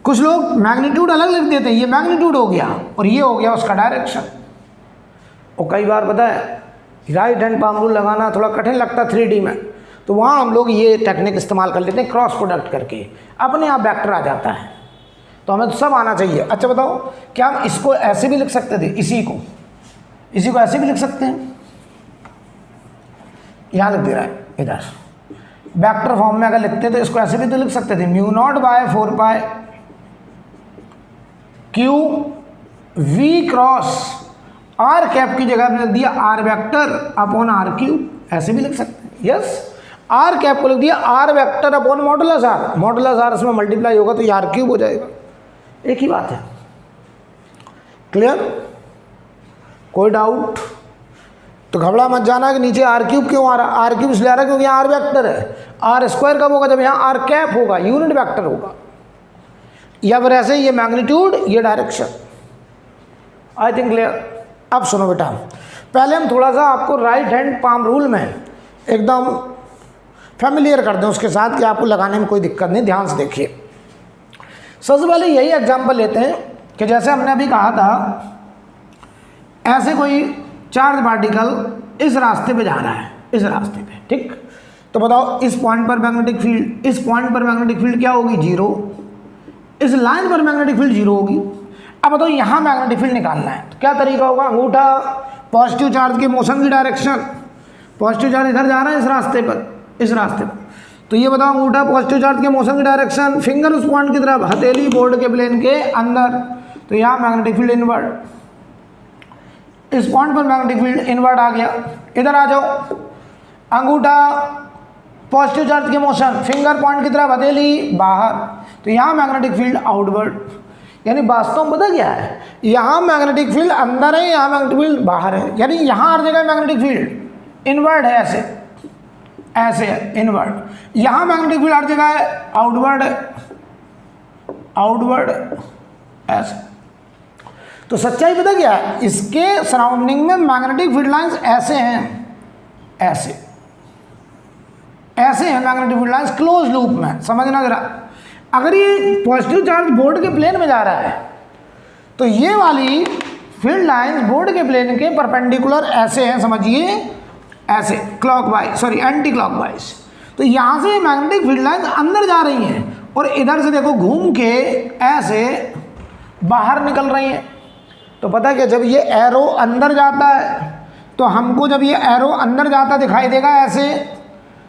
कुछ लोग मैग्नीट्यूड अलग लिख देते हैं, ये मैग्नीट्यूड हो गया और ये हो गया उसका डायरेक्शन। और कई बार पता है राइट हैंड पाम रूल लगाना थोड़ा कठिन लगता है 3D में, तो वहाँ हम लोग ये टेक्निक इस्तेमाल कर लेते हैं, क्रॉस प्रोडक्ट करके अपने आप वेक्टर आ जाता है। तो हमें तो सब आना चाहिए। अच्छा बताओ, क्या हम इसको ऐसे भी लिख सकते थे, इसी को ऐसे भी लिख सकते हैं, यहाँ लिख दे रहा है इधर, वेक्टर फॉर्म में अगर लिखते तो इसको ऐसे भी तो लिख सकते थे, μ0/4π QV क्रॉस R कैप की जगह लिख दिया R वेक्टर अपॉन R3, ऐसे भी लिख सकते हैं। यस, R कैप को लिख दिया R vector upon modulus R, modulus R इसमें मल्टीप्लाई होगा तो ये R3 हो जाएगा। एक ही बात है, क्लियर, कोई डाउट? तो घबरा मत जाना कि नीचे R3 क्यों आ रहा, R3 इसलिए आ रहा क्योंकि यहाँ R वेक्टर है। R स्क्वायर कब होगा, जब यहाँ R कैप होगा, यूनिट वेक्टर होगा, या फिर ऐसे ये मैग्नीट्यूड ये डायरेक्शन। आई थिंक क्लियर। अब सुनो बेटा, पहले हम थोड़ा सा आपको राइट हैंड पाम रूल में एकदम फैमिलियर कर दें उसके साथ कि आपको लगाने में कोई दिक्कत नहीं। ध्यान से देखिए, सबसे पहले यही एग्जांपल लेते हैं कि जैसे हमने अभी कहा था ऐसे कोई चार्ज पार्टिकल इस रास्ते पे जा रहा है, इस रास्ते पे, ठीक। तो बताओ इस पॉइंट पर मैग्नेटिक फील्ड, इस पॉइंट पर मैग्नेटिक फील्ड क्या होगी, 0। इस लाइन पर मैग्नेटिक फील्ड 0 होगी। अब बताओ यहाँ मैग्नेटिक फील्ड निकालना है, तो क्या तरीका होगा, अंगूठा पॉजिटिव चार्ज के मोशन की डायरेक्शन, पॉजिटिव चार्ज इधर जा रहा है इस रास्ते पर, इस रास्ते पर, तो ये बताओ अंगूठा पॉजिटिव चार्ज के मोशन की डायरेक्शन, फिंगर उस पॉइंट की तरफ, हथेली बोर्ड के प्लेन के अंदर, तो यहाँ मैग्नेटिक फील्ड इनवर्ड, इस पॉइंट पर मैग्नेटिक फील्ड इनवर्ड आ गया। इधर आ जाओ, अंगूठा पॉजिटिव चार्ज के मोशन, फिंगर पॉइंट की तरफ, हथेली बाहर, तो यहाँ मैग्नेटिक फील्ड आउटवर्ड। यानी वास्तव में पता क्या है, यहाँ मैग्नेटिक फील्ड अंदर है, यहाँ मैग्नेटिक फील्ड बाहर है, यानी यहाँ हर जगह मैग्नेटिक फील्ड इनवर्ड है, ऐसे ऐसे है इनवर्ड। यहाँ मैग्नेटिक फील्ड हर जगह है आउटवर्ड है, आउटवर्ड ऐसे। तो सच्चाई पता क्या है, इसके सराउंडिंग में मैग्नेटिक फील्ड लाइंस ऐसे हैं, ऐसे ऐसे हैं magnetic field lines close loop में, समझना जरा। अगर ये पॉजिटिव चार्ज बोर्ड के प्लेन में जा रहा है तो ये वाली फील्ड लाइंस बोर्ड के प्लेन के परपेंडिकुलर ऐसे हैं, समझिए ऐसे, क्लॉकवाइज, सॉरी एंटी क्लॉकवाइज। तो यहाँ से मैग्नेटिक फील्ड लाइंस अंदर जा रही हैं और इधर से देखो घूम के ऐसे बाहर निकल रही हैं। तो पता है क्या, जब ये एरो अंदर जाता है तो हमको, जब ये एरो अंदर जाता दिखाई देगा ऐसे,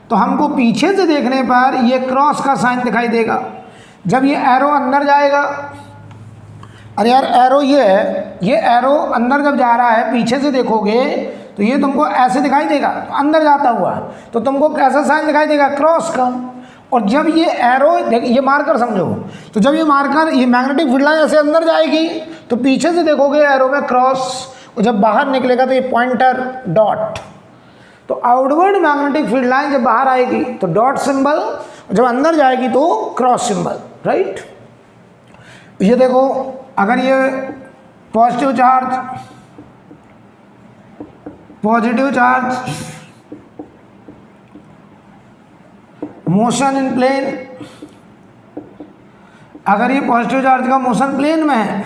तो हमको पीछे से देखने पर ये क्रॉस का साइन दिखाई देगा। जब ये एरो अंदर जाएगा, अरे यार एरो ये है, ये एरो अंदर जब जा रहा है पीछे से देखोगे तो ये तुमको ऐसे दिखाई देगा अंदर जाता हुआ, तो तुमको कैसा साइन दिखाई देगा, क्रॉस का। और जब ये एरो, ये मार्कर समझो, तो जब ये मार्कर, ये मैग्नेटिक फील्ड लाइन ऐसे अंदर जाएगी तो पीछे से देखोगे एरो में क्रॉस, और जब बाहर निकलेगा तो ये पॉइंटर डॉट। तो आउटवर्ड मैग्नेटिक फील्ड लाइन जब बाहर आएगी तो डॉट सिंबल, जब अंदर जाएगी तो क्रॉस सिंबल, राइट। ये देखो, अगर ये positive charge motion in plane, अगर ये पॉजिटिव चार्ज का मोशन प्लेन में है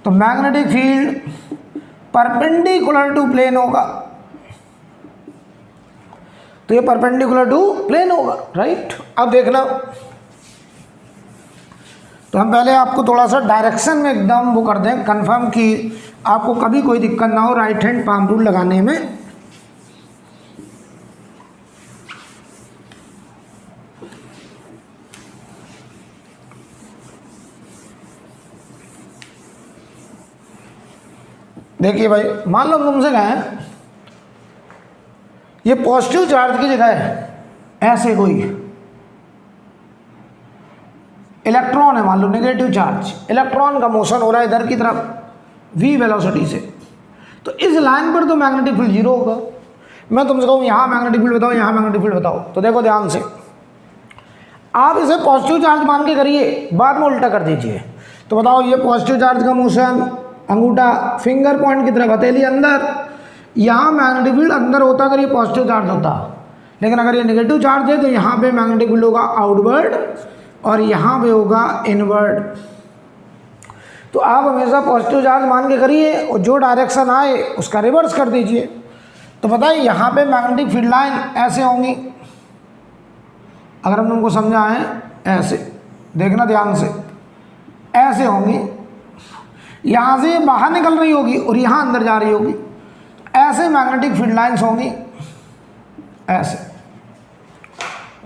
तो magnetic field perpendicular to plane होगा, तो ये परपेंडिकुलर टू प्लेन होगा, राइट। अब देखना, तो हम पहले आपको थोड़ा सा डायरेक्शन में एकदम वो कर दें कंफर्म कि आपको कभी कोई दिक्कत ना हो राइट हैंड पाम रूल लगाने में। देखिए भाई, मान लो तुमसे कहें ये पॉजिटिव चार्ज की जगह है, ऐसे कोई इलेक्ट्रॉन है, मान लो नेगेटिव चार्ज, इलेक्ट्रॉन का मोशन हो रहा है इधर की तरफ v वेलोसिटी से, तो इस लाइन पर तो मैग्नेटिक फील्ड 0 होगा। मैं तुमसे कहूँ यहाँ मैग्नेटिक फील्ड बताओ, यहाँ मैग्नेटिक फील्ड बताओ, तो देखो ध्यान से, आप इसे पॉजिटिव चार्ज मान के करिए, बाद में उल्टा कर दीजिए। तो बताओ ये पॉजिटिव चार्ज का मोशन, अंगूठा फिंगर पॉइंट की तरफ, हथेली अंदर, यहाँ मैग्नेटिक फील्ड अंदर होता अगर ये पॉजिटिव चार्ज होता, लेकिन अगर ये नेगेटिव चार्ज है तो यहाँ पे मैग्नेटिक फील्ड होगा आउटवर्ड और यहाँ पे होगा इनवर्ड। तो आप हमेशा पॉजिटिव चार्ज मान के करिए और जो डायरेक्शन आए उसका रिवर्स कर दीजिए। तो बताइए यहाँ पे मैग्नेटिक फील्ड लाइन ऐसे होंगी, अगर हम तुमको समझाएं ऐसे, देखना ध्यान से, ऐसे होंगी, यहाँ से बाहर निकल रही होगी और यहाँ अंदर जा रही होगी, ऐसे मैग्नेटिक फील्ड लाइंस होंगी, ऐसे,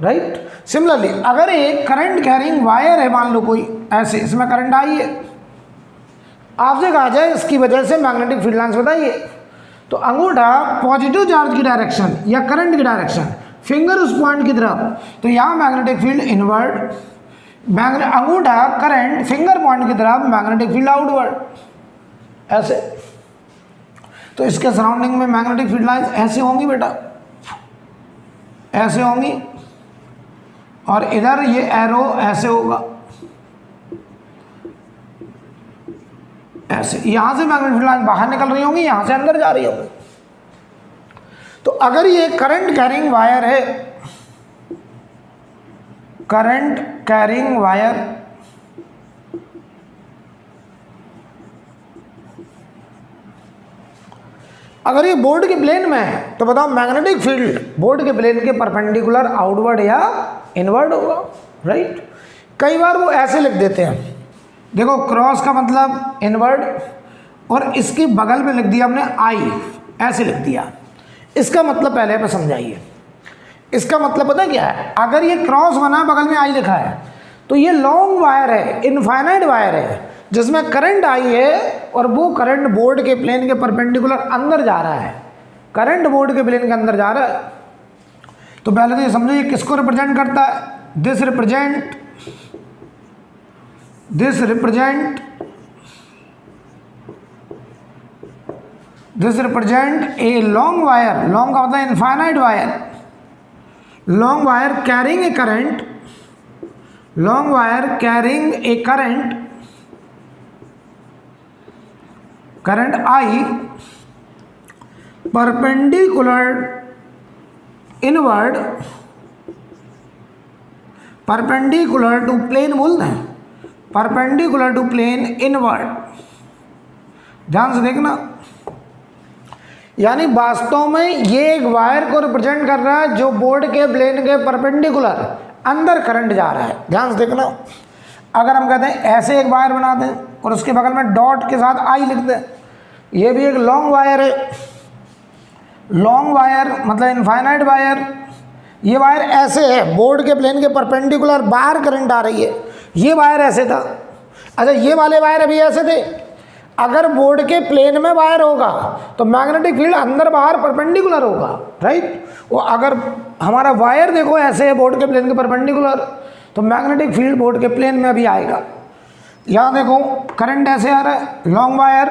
राइट। सिमिलरली अगर एक करंट कैरिंग वायर है, मान लो कोई ऐसे, इसमें करंट आई है, आपसे कहा जाए इसकी वजह से मैग्नेटिक फील्ड लाइंस बताइए, तो अंगूठा पॉजिटिव चार्ज की डायरेक्शन या करंट की डायरेक्शन, फिंगर उस पॉइंट की तरफ, तो यहाँ मैग्नेटिक फील्ड इनवर्ड, अंगूठा करंट फिंगर पॉइंट की तरफ, मैग्नेटिक फील्ड आउटवर्ड, ऐसे। तो इसके सराउंडिंग में मैग्नेटिक फील्ड लाइंस ऐसे होंगी बेटा, ऐसे होंगी, और इधर ये एरो ऐसे होगा, ऐसे। यहां से मैग्नेटिक फील्ड लाइन बाहर निकल रही होंगी, यहां से अंदर जा रही होगी। तो अगर ये करंट कैरिंग वायर है, करंट कैरिंग वायर, अगर ये बोर्ड के प्लेन में है तो बताओ मैग्नेटिक फील्ड बोर्ड के प्लेन के परपेंडिकुलर आउटवर्ड या इनवर्ड होगा, राइट। कई बार वो ऐसे लिख देते हैं, देखो क्रॉस का मतलब इनवर्ड और इसके बगल में लिख दिया हमने आई, ऐसे लिख दिया। इसका मतलब पहले पे समझाइए। इसका मतलब पता क्या है, अगर ये क्रॉस बना बगल में आई लिखा है तो ये लॉन्ग वायर है, इनफाइनाइट वायर है, जिसमें करंट आई है और वो करंट बोर्ड के प्लेन के परपेंडिकुलर अंदर जा रहा है, करंट बोर्ड के प्लेन के अंदर जा रहा है। तो पहले तो ये समझो ये किसको रिप्रेजेंट करता है, this represent a long wire, long का मतलब infinite wire, long wire carrying a current, long wire carrying a current I perpendicular inward, perpendicular to plane बोलते हैं, परपेंडिकुलर टू प्लेन इनवर्ड। ध्यान से देखना, यानी वास्तव में ये एक वायर को रिप्रेजेंट कर रहा है जो बोर्ड के प्लेन के परपेंडिकुलर अंदर करंट जा रहा है। ध्यान से देखना, अगर हम कहते हैं ऐसे एक वायर बना दें और उसके बगल में डॉट के साथ आई लिख दें, ये भी एक लॉन्ग वायर है, लॉन्ग वायर मतलब इनफाइनाइट वायर। ये वायर ऐसे है, बोर्ड के प्लेन के परपेंडिकुलर बाहर करंट आ रही है, ये वायर ऐसे था। अच्छा, ये वाले वायर अभी ऐसे थे। अगर बोर्ड के प्लेन में वायर होगा तो मैग्नेटिक फील्ड अंदर बाहर परपेंडिकुलर होगा, राइट। वो अगर हमारा वायर देखो ऐसे है बोर्ड के प्लेन के परपेंडिकुलर, तो मैग्नेटिक फील्ड बोर्ड के प्लेन में अभी आएगा। यहाँ देखो करंट ऐसे आ रहा है, long wire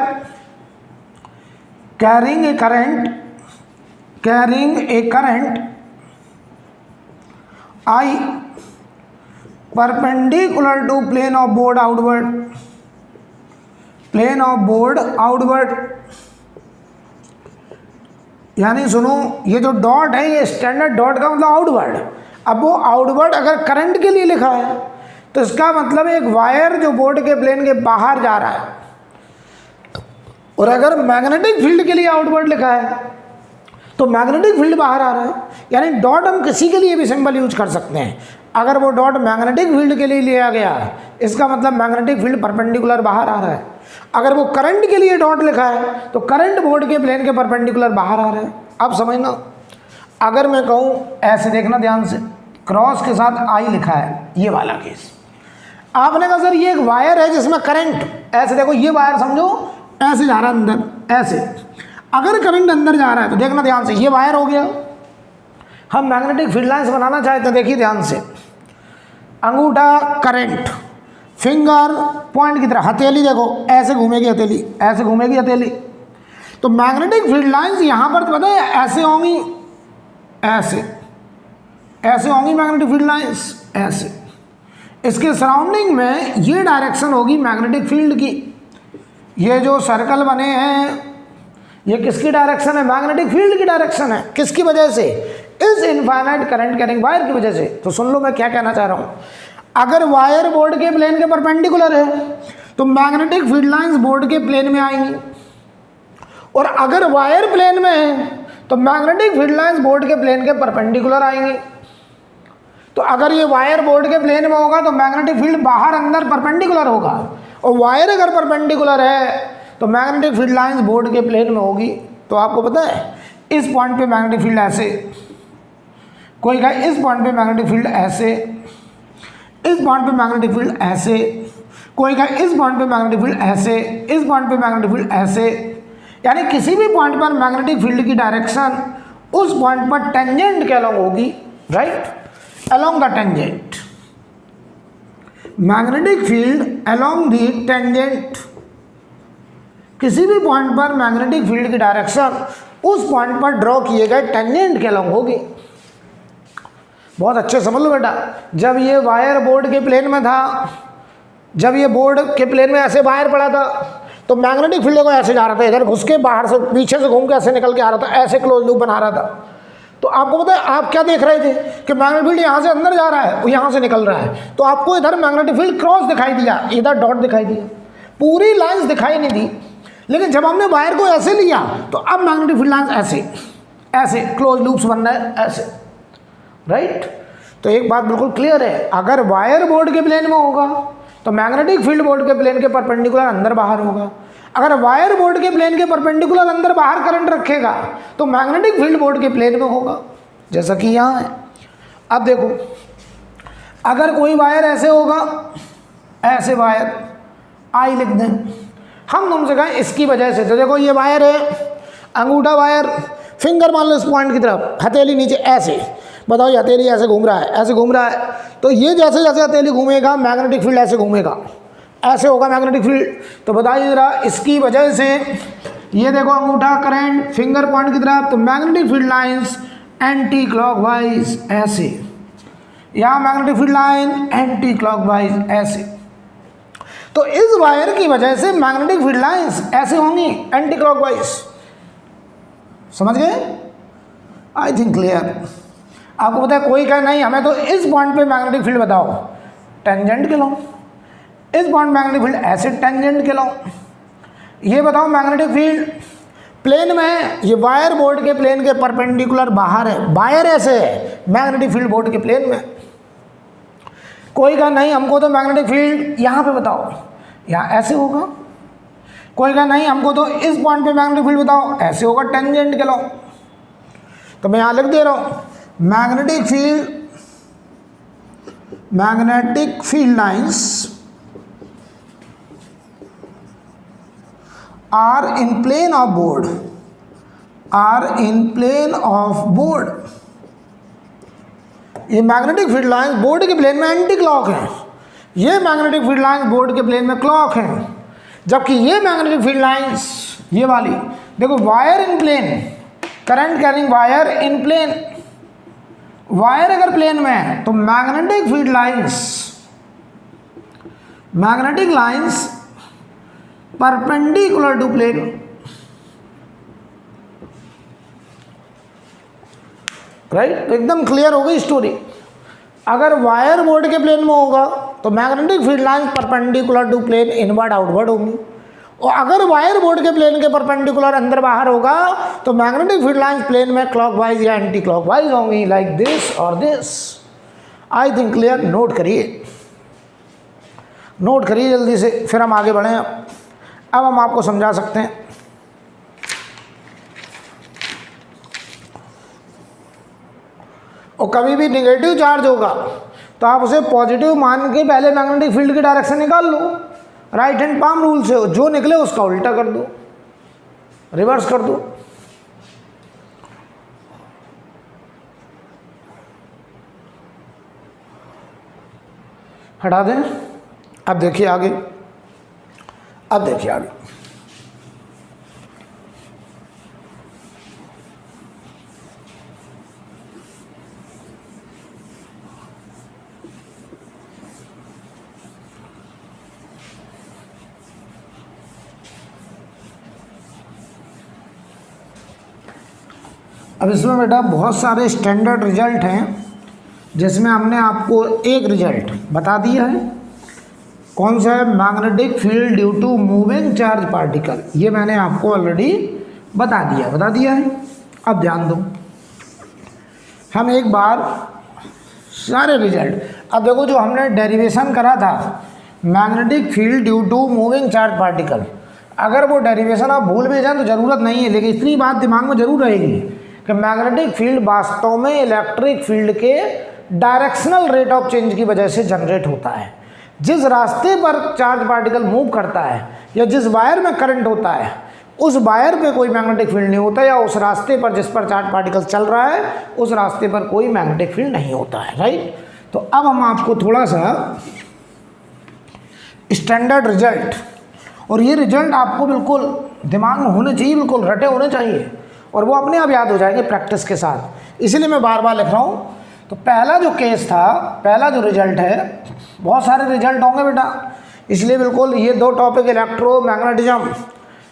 carrying a current I perpendicular to plane of board outward, plane of board outward. यानी सुनो, ये जो डॉट है ये स्टैंडर्ड डॉट का मतलब आउटवर्ड। अब वो आउटवर्ड अगर करंट के लिए लिखा है तो इसका मतलब एक वायर जो बोर्ड के प्लेन के बाहर जा रहा है, और अगर मैग्नेटिक फील्ड के लिए आउटवर्ड लिखा है तो मैग्नेटिक फील्ड बाहर आ रहा है। यानी डॉट हम किसी के लिए भी सिंबल यूज कर सकते हैं। अगर वो डॉट मैग्नेटिक फील्ड के लिए लिया गया इसका मतलब मैग्नेटिक फील्ड परपेंडिकुलर बाहर आ रहा है। अगर वो करंट के लिए डॉट लिखा है तो करंट बोर्ड के प्लेन के परपेंडिकुलर बाहर आ रहा है। अब समझना, अगर मैं कहूँ ऐसे देखना ध्यान से, क्रॉस के साथ आई लिखा है, ये वाला केस, आपने कहा सर ये एक वायर है जिसमें करंट, ऐसे देखो ये वायर समझो ऐसे जा रहा है अंदर, ऐसे अगर करंट अंदर जा रहा है तो देखना ध्यान से, ये वायर हो गया। हम मैग्नेटिक फील्ड लाइन्स बनाना चाहते हैं, देखिए ध्यान से, अंगूठा करंट, फिंगर पॉइंट की तरह, हथेली देखो ऐसे घूमेगी हथेली, ऐसे घूमेगी हथेली। तो मैग्नेटिक फील्ड लाइन्स यहाँ पर तो पता है ऐसे होंगी, ऐसे होंगी मैग्नेटिक फील्ड लाइन्स, ऐसे। इसके सराउंडिंग में ये डायरेक्शन होगी मैग्नेटिक फील्ड की। ये जो सर्कल बने हैं ये किसकी डायरेक्शन है, मैग्नेटिक फील्ड की डायरेक्शन है। किसकी वजह से, इस इनफाइनाइट करंट कैरिंग वायर की वजह से। तो सुन लो मैं क्या कहना चाह रहा हूँ, अगर वायर बोर्ड के प्लेन के परपेंडिकुलर है तो मैग्नेटिक फील्ड लाइंस बोर्ड के प्लेन में आएंगी, और अगर वायर प्लेन में है तो मैग्नेटिक फील्ड लाइंस बोर्ड के प्लेन के परपेंडिकुलर आएंगी। तो अगर ये वायर बोर्ड के प्लेन में होगा तो मैग्नेटिक फील्ड बाहर अंदर परपेंडिकुलर होगा, और वायर अगर परपेंडिकुलर है तो मैग्नेटिक फील्ड लाइंस बोर्ड के प्लेन में होगी। तो आपको पता है इस पॉइंट पे मैग्नेटिक फील्ड ऐसे, कोई कहे इस पॉइंट पे मैग्नेटिक फील्ड ऐसे, इस पॉइंट पे मैग्नेटिक फील्ड ऐसे, कोई कहे इस पॉइंट पे मैग्नेटिक फील्ड ऐसे, इस पॉइंट पे मैग्नेटिक फील्ड ऐसे। यानी किसी भी पॉइंट पर मैग्नेटिक फील्ड की डायरेक्शन उस पॉइंट पर टेंजेंट के अलॉन्ग होगी, right, along the tangent, magnetic field along the tangent। किसी भी पॉइंट पर मैग्नेटिक फील्ड की डायरेक्शन उस पॉइंट पर ड्रॉ किए गए टेंजेंट के अलॉन्ग होगी। बहुत अच्छे समझ लो बेटा, जब ये वायर बोर्ड के प्लेन में था, जब ये बोर्ड के प्लेन में ऐसे वायर पड़ा था तो मैग्नेटिक फील्ड को ऐसे जा रहा था, इधर घुस के बाहर से पीछे से घूम के ऐसे निकल के आ रहा था, ऐसे क्लोज लूप बना रहा था। तो आपको पता है आप क्या देख रहे थे कि मैग्नेटिक फील्ड यहाँ से अंदर जा रहा है, वो यहाँ से निकल रहा है, तो आपको इधर मैग्नेटिक फील्ड क्रॉस दिखाई दिया, इधर डॉट दिखाई दिया, पूरी लाइंस दिखाई नहीं दी। लेकिन जब हमने वायर को ऐसे लिया तो अब मैग्नेटिक फील्ड लाइंस ऐसे ऐसे क्लोज लूप्स बन रहे हैं ऐसे, राइट। तो एक बात बिल्कुल क्लियर है, अगर वायर बोर्ड के प्लेन में होगा तो मैग्नेटिक फील्ड बोर्ड के प्लेन के परपेंडिकुलर अंदर बाहर होगा। अगर वायर बोर्ड के प्लेन के परपेंडिकुलर अंदर बाहर करंट रखेगा तो मैग्नेटिक फील्ड बोर्ड के प्लेन में होगा, जैसा कि यहाँ है। अब देखो, अगर कोई वायर ऐसे होगा, ऐसे वायर आई लिख दें, हम तुमसे कहें इसकी वजह से, तो देखो ये वायर है, अंगूठा वायर, फिंगर मान लो इस पॉइंट की तरफ, हथेली नीचे ऐसे, बताओ ये हथेली ऐसे घूम रहा है, ऐसे घूम रहा है, तो ये जैसे जैसे हथेली घूमेगा मैग्नेटिक फील्ड ऐसे घूमेगा, ऐसे होगा मैग्नेटिक फील्ड। तो बताइए जरा, इसकी वजह से ये देखो अंगूठा करंट फिंगर पॉइंट की तरफ, तो magnetic field lines anti clockwise ऐसे, यहाँ magnetic field line anti clockwise ऐसे। तो इस वायर की वजह से मैग्नेटिक फील्ड लाइंस ऐसे होंगी एंटी क्लॉकवाइज, समझ गए? आई थिंक क्लियर। आपको पता है, कोई कहे नहीं हमें तो इस पॉइंट पे मैग्नेटिक फील्ड बताओ, टेंजेंट के लो, इस पॉइंट मैग्नेटिक फील्ड ऐसे टेंजेंट के लो, ये बताओ मैग्नेटिक फील्ड प्लेन में है, ये वायर बोर्ड के प्लेन के परपेंडिकुलर बाहर है, वायर ऐसे है, मैग्नेटिक फील्ड बोर्ड के प्लेन में। कोई कहा नहीं हमको तो मैग्नेटिक फील्ड यहाँ पे बताओ, यहाँ ऐसे होगा। कोई कहा नहीं हमको तो इस पॉइंट पे मैग्नेटिक फील्ड बताओ, ऐसे होगा टेंजेंट के लो। तो मैं यहाँ लिख दे रहा हूँ, magnetic field lines are in plane of board, are in plane of board. ये मैग्नेटिक फील्ड लाइंस बोर्ड के प्लेन में एंटी क्लॉक है, ये मैग्नेटिक फील्ड लाइंस बोर्ड के प्लेन में क्लॉक है, जबकि ये मैग्नेटिक फील्ड लाइंस ये वाली देखो wire in plane, current carrying wire in plane, wire अगर प्लेन में है तो magnetic field lines, magnetic lines perpendicular to plane, right. तो एकदम क्लियर हो गई स्टोरी। अगर वायर बोर्ड के प्लेन में होगा तो magnetic field line perpendicular to plane inward outward होंगी, और अगर वायर बोर्ड के प्लेन के परपेंडिकुलर अंदर बाहर होगा तो मैग्नेटिक फील्ड लाइन प्लेन में क्लॉकवाइज या एंटी क्लॉकवाइज होंगी, लाइक दिस और this. I think clear. Note करिए, नोट करिए जल्दी से, फिर हम आगे बढ़ें। अब हम आपको समझा सकते हैं। और कभी भी निगेटिव चार्ज होगा तो आप उसे पॉजिटिव मान के पहले मैग्नेटिक फील्ड की डायरेक्शन निकाल लो, राइट हैंड पाम रूल से, जो निकले उसका उल्टा कर दो, रिवर्स कर दो। हटा दें। अब देखिए आगे, अब देखिए आगे। अब इसमें बेटा बहुत सारे स्टैंडर्ड रिजल्ट हैं, जिसमें हमने आपको एक रिजल्ट बता दिया है। कौन सा है? Magnetic field due to moving charge particle. ये मैंने आपको ऑलरेडी बता दिया है। अब ध्यान दो, हम एक बार सारे रिजल्ट, अब देखो जो हमने डेरिवेशन करा था magnetic field due to moving charge particle, अगर वो डेरिवेशन आप भूल भी जाए तो ज़रूरत नहीं है, लेकिन इतनी बात दिमाग में जरूर रहेगी कि मैग्नेटिक फील्ड वास्तव में इलेक्ट्रिक फील्ड के डायरेक्शनल रेट ऑफ चेंज की वजह से जनरेट होता है। जिस रास्ते पर चार्ज पार्टिकल मूव करता है या जिस वायर में करंट होता है उस वायर पे कोई मैग्नेटिक फील्ड नहीं होता, या उस रास्ते पर जिस पर चार्ज पार्टिकल चल रहा है उस रास्ते पर कोई मैग्नेटिक फील्ड नहीं होता है, राइट। तो अब हम आपको थोड़ा सा स्टैंडर्ड रिजल्ट, और ये रिजल्ट आपको बिल्कुल दिमाग में होने चाहिए, बिल्कुल रटे होने चाहिए, और वो अपने आप याद हो जाएंगे प्रैक्टिस के साथ, इसलिए मैं बार बार लिख रहा हूँ। तो पहला जो केस था, पहला जो रिजल्ट है, बहुत सारे रिजल्ट होंगे बेटा, इसलिए बिल्कुल ये दो टॉपिक इलेक्ट्रोमैग्नेटिज्म,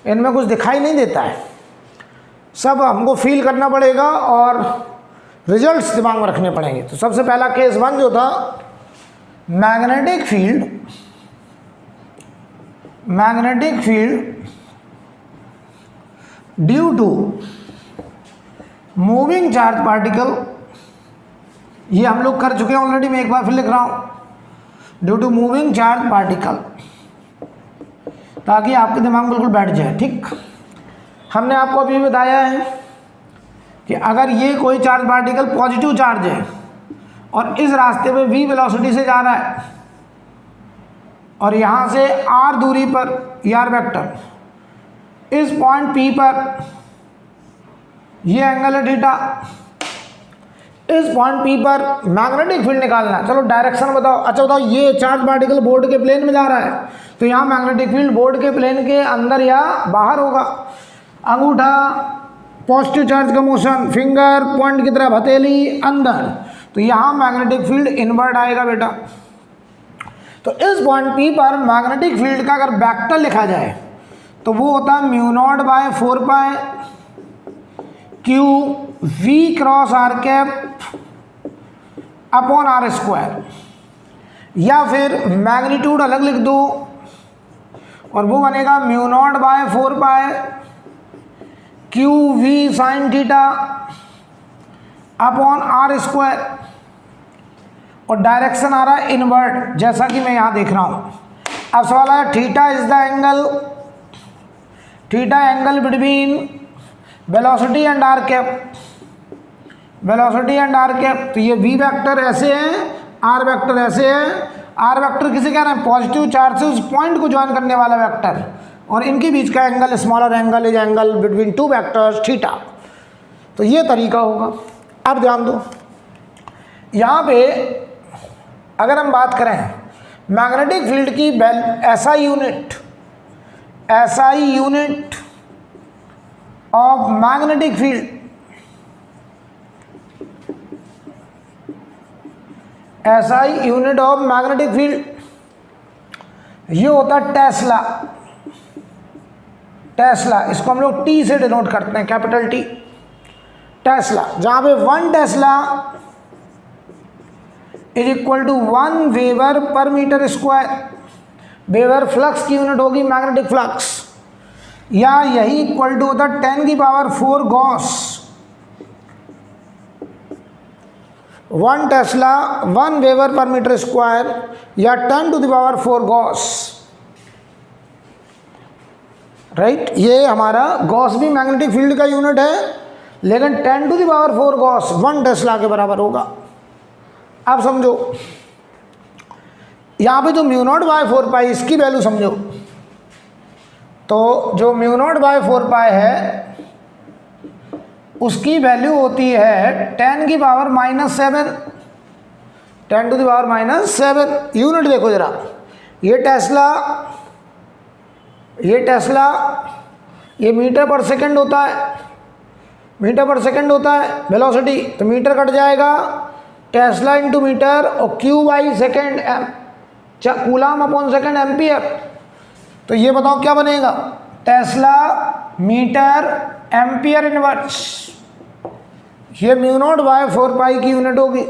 इनमें कुछ दिखाई नहीं देता है, सब हमको फील करना पड़ेगा और रिजल्ट्स दिमाग में रखने पड़ेंगे। तो सबसे पहला केस 1 जो था, magnetic field due to moving charge particle, ये हम लोग कर चुके हैं ऑलरेडी, मैं एक बार फिर लिख रहा हूं, due to moving charge particle, ताकि आपके दिमाग में बिल्कुल बैठ जाए। ठीक, हमने आपको अभी बताया है कि अगर ये कोई चार्ज पार्टिकल पॉजिटिव चार्ज है और इस रास्ते पे v वेलोसिटी से जा रहा है और यहाँ से r दूरी पर r वेक्टर, इस पॉइंट P पर ये एंगल है थीटा, इस पॉइंट P पर मैग्नेटिक फील्ड निकालना है। चलो डायरेक्शन बताओ। अच्छा बताओ, ये चार्ज पार्टिकल बोर्ड के प्लेन में जा रहा है तो यहाँ मैग्नेटिक फील्ड बोर्ड के प्लेन के अंदर या बाहर होगा। अंगूठा पॉजिटिव चार्ज का मोशन, फिंगर पॉइंट की तरफ, हथेली अंदर, तो यहाँ मैग्नेटिक फील्ड इनवर्ट आएगा बेटा। तो इस पॉइंट P पर मैग्नेटिक फील्ड का अगर वेक्टर लिखा जाए तो वो होता है mu naught by 4 pi q v cross r cap upon r square, या फिर मैग्नीट्यूड अलग लिख दो और वो बनेगा mu naught by 4 pi q v sine theta upon r square, और डायरेक्शन आ रहा है इनवर्ट, जैसा कि मैं यहाँ देख रहा हूँ। अब सवाल है theta is the angle, theta angle between velocity and R cap, velocity and R cap, तो ये v वेक्टर ऐसे है, r वेक्टर ऐसे है। r वेक्टर किसे कह रहे हैं? पॉजिटिव चार्ज से उस पॉइंट को ज्वाइन करने वाला वेक्टर, और इनके बीच का angle smaller angle is angle between two vectors theta. तो ये तरीका होगा। अब ध्यान दो, यहाँ पे अगर हम बात करें मैग्नेटिक फील्ड की SI unit of magnetic field, SI unit of magnetic field, ये होता है टेस्ला। टेस्ला, इसको हम लोग T से डिनोट करते हैं, कैपिटल T, टेस्ला, जहां पे 1 tesla is equal to 1 weber per metre square. Weber flux की यूनिट होगी, मैग्नेटिक फ्लक्स, या यही इक्वल टू होता है 10 की power 4 gauss. 1 tesla 1 weber per metre square या 10 to the power 4 gauss, right. ये हमारा गॉस भी मैग्नेटिक फील्ड का यूनिट है, लेकिन 10 to the power 4 gauss 1 tesla के बराबर होगा। अब समझो, यहाँ पे जो म्यू नॉट बाय 4 पाई, इसकी वैल्यू समझो, तो जो म्यू नॉट बाय 4 पाई है उसकी वैल्यू होती है 10 की power -7, 10 to the power -7। Unit देखो जरा, ये टेस्ला ये मीटर पर सेकंड होता है, मीटर पर सेकंड होता है वेलोसिटी, तो मीटर कट जाएगा, टेस्ला इंटू मीटर, और Q by second coulomb upon second ampere. तो ये बताओ क्या बनेगा? Tesla metre ampere inverse. ये म्यू नॉट बाय 4 पाई की यूनिट होगी।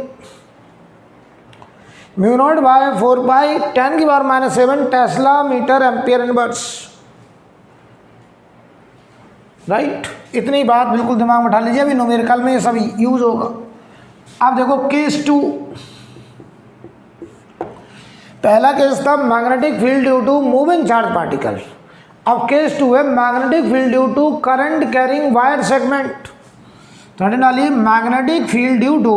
म्यू नॉट बाय 4 पाई 10 की power -7 tesla metre ampere inverse, right. इतनी बात बिल्कुल दिमाग में उठा लीजिए, अभी न्यूमेरिकल में ये सब यूज होगा। अब देखो केस 2, पहला केस था magnetic field due to moving charge particle. अब केस 2 है magnetic field due to current carrying wire segment. तो डालिए मैग्नेटिक फील्ड ड्यू टू,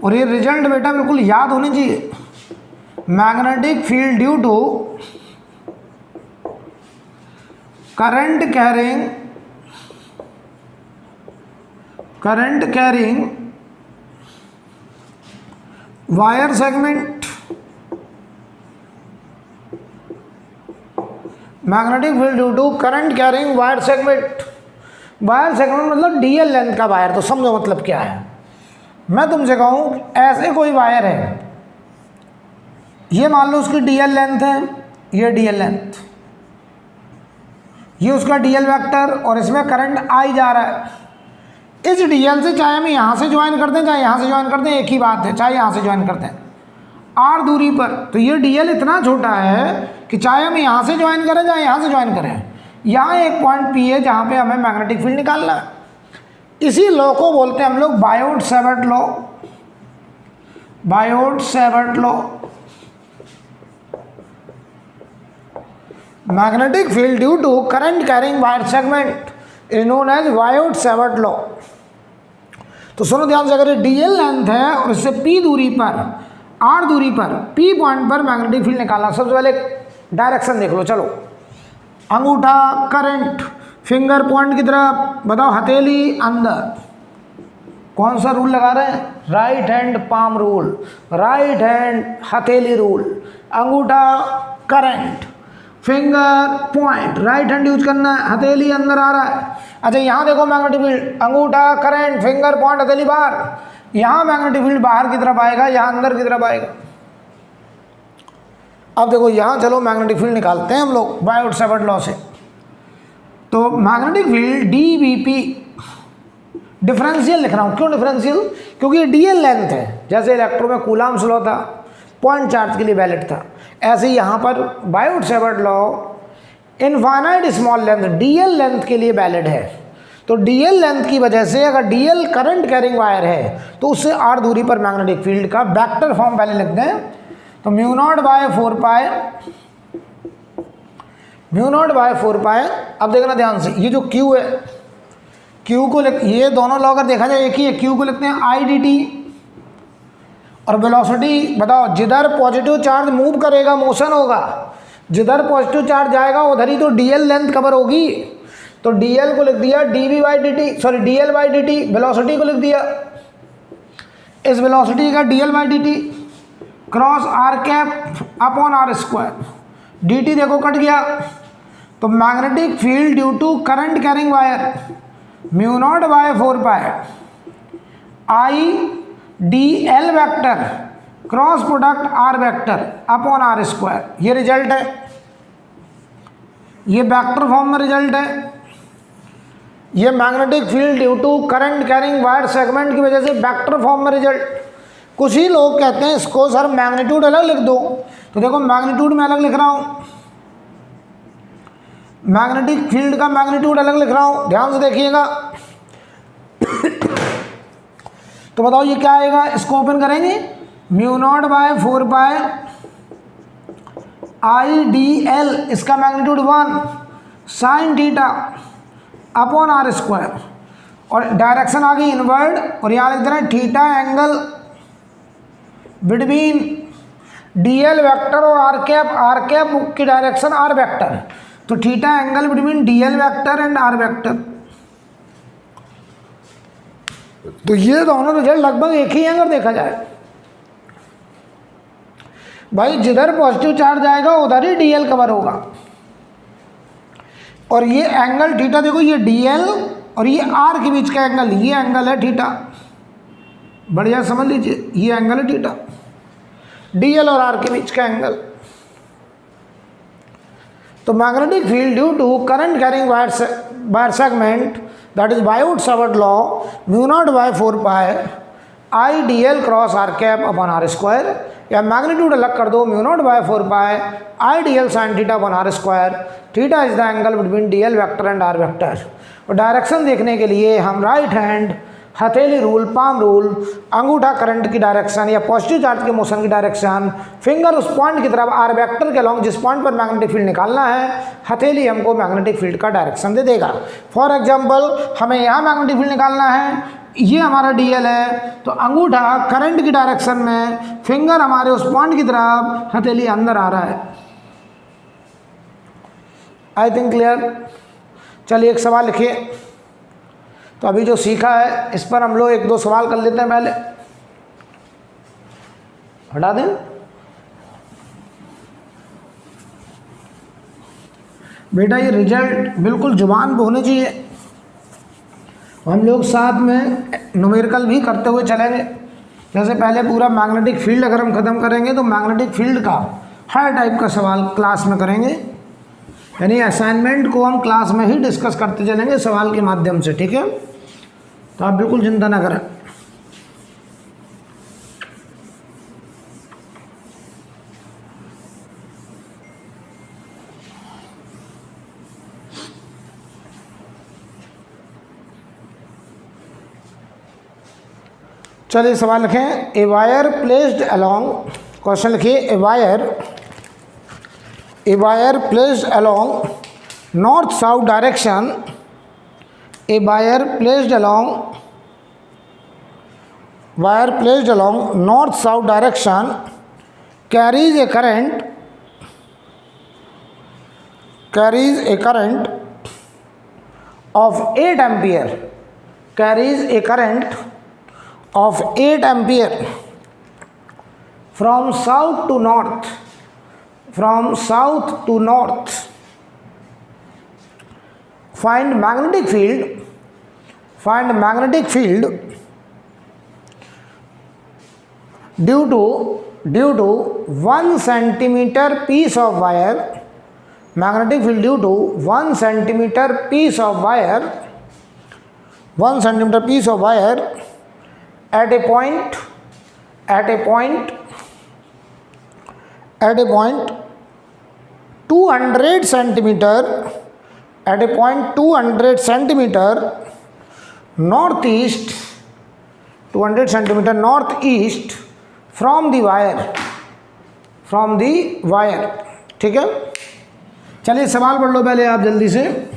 और ये रिजल्ट बेटा बिल्कुल याद होनी चाहिए, magnetic field due to current carrying wire segment. Magnetic field due to current carrying wire segment. Wire segment मतलब डीएल लेंथ का वायर। तो समझो मतलब क्या है। मैं तुमसे कहूँ ऐसे कोई वायर है, ये मान लो उसकी डीएल लेंथ है, ये डीएल लेंथ, ये उसका डीएल वेक्टर, और इसमें करंट आई जा रहा है। इस डीएल से चाहे हम यहाँ से ज्वाइन करते हैं चाहे यहाँ से ज्वाइन करते हैं, एक ही बात है, चाहे यहाँ से ज्वाइन करते हैं आर दूरी पर। तो ये डीएल इतना छोटा है कि चाहे हम यहाँ से ज्वाइन करें चाहे यहाँ से ज्वाइन करें, यहाँ एक पॉइंट पी है जहाँ पे हमें मैग्नेटिक फील्ड निकालना है। इसी लॉ को बोलते हैं हम लोग Biot Savart law. Biot Savart law, magnetic field due to current carrying wire segment is known as Biot Savart law. तो सुनो ध्यान से, अगर डीएल लेंथ है और इससे पी दूरी पर, आर दूरी पर, पी पॉइंट पर मैग्नेटिक फील्ड निकालना। सबसे पहले डायरेक्शन देख लो, चलो। अंगूठा करंट, फिंगर पॉइंट की तरफ, बताओ हथेली अंदर। कौन सा रूल लगा रहे हैं? Right hand palm rule, right hand हथेली रूल। अंगूठा current, finger point, right hand use करना है, हथेली अंदर आ रहा है। अच्छा यहाँ देखो मैग्नेटिक फील्ड, अंगूठा करंट, फिंगर पॉइंट, हथेली बाहर। यहाँ मैग्नेटिक फील्ड बाहर की तरफ आएगा, यहाँ अंदर की तरफ आएगा। अब देखो यहाँ चलो मैग्नेटिक फील्ड निकालते हैं हम लोग बायोट सेवर्ट लॉ से। तो मैग्नेटिक फील्ड डीवीपी, डिफरेंशियल लिख रहा हूँ। क्यों डिफरेंशियल? क्योंकि ये डीएल लेंथ है। जैसे इलेक्ट्रो में कूलाम्स लॉ था, पॉइंट चार्ज के लिए वैलिड था, ऐसे ही यहाँ पर Biot Savart law infinite small length, DL length के लिए वैलिड है। तो डीएल लेंथ की वजह से अगर डीएल करंट कैरिंग वायर है तो उससे आर दूरी पर मैग्नेटिक फील्ड का वेक्टर फॉर्म पहले लिखते हैं। तो mu naught by 4 pi, mu naught by 4 पाई। अब देखना ध्यान से, ये जो क्यू है, क्यू को लिख, ये दोनों लॉ अगर देखा जाए एक ही है। क्यू को लिखते हैं आई डी टी, और वेलोसिटी बताओ, जिधर पॉजिटिव चार्ज मूव करेगा मोशन होगा, जिधर पॉजिटिव चार्ज जाएगा उधर ही तो डीएल लेंथ कवर होगी। तो डीएल को लिख दिया DV by D T, sorry DL by D T. Velocity को लिख दिया, इस वेलोसिटी का DL by D T cross are cap upon are square. D T देखो कट गया। तो magnetic field due to current carrying wire mu naught by 4 pi I D L vector cross product R vector upon are square. ये result है, ये vector form में result है। ये magnetic field due to current carrying wire segment की वजह से vector form में रिजल्ट। कुछ ही लोग कहते हैं इसको सर मैग्नीट्यूड अलग लिख दो, तो देखो मैग्नीट्यूड में अलग लिख रहा हूं, मैग्नेटिक फील्ड का मैग्नीट्यूड अलग लिख रहा हूं, ध्यान से देखिएगा। तो बताओ ये क्या आएगा, इसको ओपन करेंगे, mu naught by 4 pi I D l, इसका magnitude 1 sine theta upon are square, और डायरेक्शन आ गई इनवर्ड, और यहाँ लिख दे रहे हैं theta angle between dl vector और आर कैप की डायरेक्शन आर वेक्टर। तो theta angle between dl vector and are vector. तो ये दोनों रिजल्ट लगभग एक ही है अगर देखा जाए भाई। जिधर पॉजिटिव चार्ज आएगा उधर ही डीएल कवर होगा। और ये एंगल थीटा देखो, ये डीएल और ये आर के बीच का एंगल, ये एंगल है थीटा। बढ़िया समझ लीजिए, ये एंगल है थीटा, डीएल और आर के बीच का एंगल। तो magnetic field due to current carrying wire segment that is Biot Savart law mu naught by 4 pi I D L cross are cap upon are square, या magnitude अलग कर दो, mu naught by 4 pi I D L sine theta upon are square. Theta is the angle between D L vector and are vector. और direction देखने के लिए हम right hand हथेली रूल, पाम रूल, अंगूठा करंट की डायरेक्शन या positive charge के मोशन की डायरेक्शन, फिंगर उस पॉइंट की तरफ आर वेक्टर के अलॉन्ग जिस पॉइंट पर मैग्नेटिक फील्ड निकालना है, हथेली हमको मैग्नेटिक फील्ड का डायरेक्शन दे देगा। फॉर एग्जांपल हमें यहाँ मैग्नेटिक फील्ड निकालना है, ये हमारा डीएल है, तो अंगूठा करंट की डायरेक्शन में, फिंगर हमारे उस पॉइंट की तरफ, हथेली अंदर आ रहा है। आई थिंक क्लियर। चलिए एक सवाल लिखिए। तो अभी जो सीखा है इस पर हम लोग 1-2 सवाल कर लेते हैं। पहले हटा दें, बेटा ये रिजल्ट बिल्कुल जुबान पे होने चाहिए। हम लोग साथ में न्यूमेरिकल भी करते हुए चलेंगे। जैसे पहले पूरा मैग्नेटिक फील्ड अगर हम ख़त्म करेंगे तो मैग्नेटिक फील्ड का हर टाइप का सवाल क्लास में करेंगे, यानी असाइनमेंट को हम क्लास में ही डिस्कस करते चलेंगे सवाल के माध्यम से, ठीक है। तो आप बिल्कुल चिंता ना करें। चलिए सवाल लिखें, a wire placed along, question लिखिए, a wire placed along north south direction, a wire placed along north south direction carries a current of 8 ampere, carries a current of 8 ampere from south to north, find magnetic field due to 1 centimeter piece of wire, magnetic field due to 1 centimeter piece of wire at a point 200 centimeter northeast from the wire, ठीक है। चलिए सवाल पढ़ लो पहले आप जल्दी से,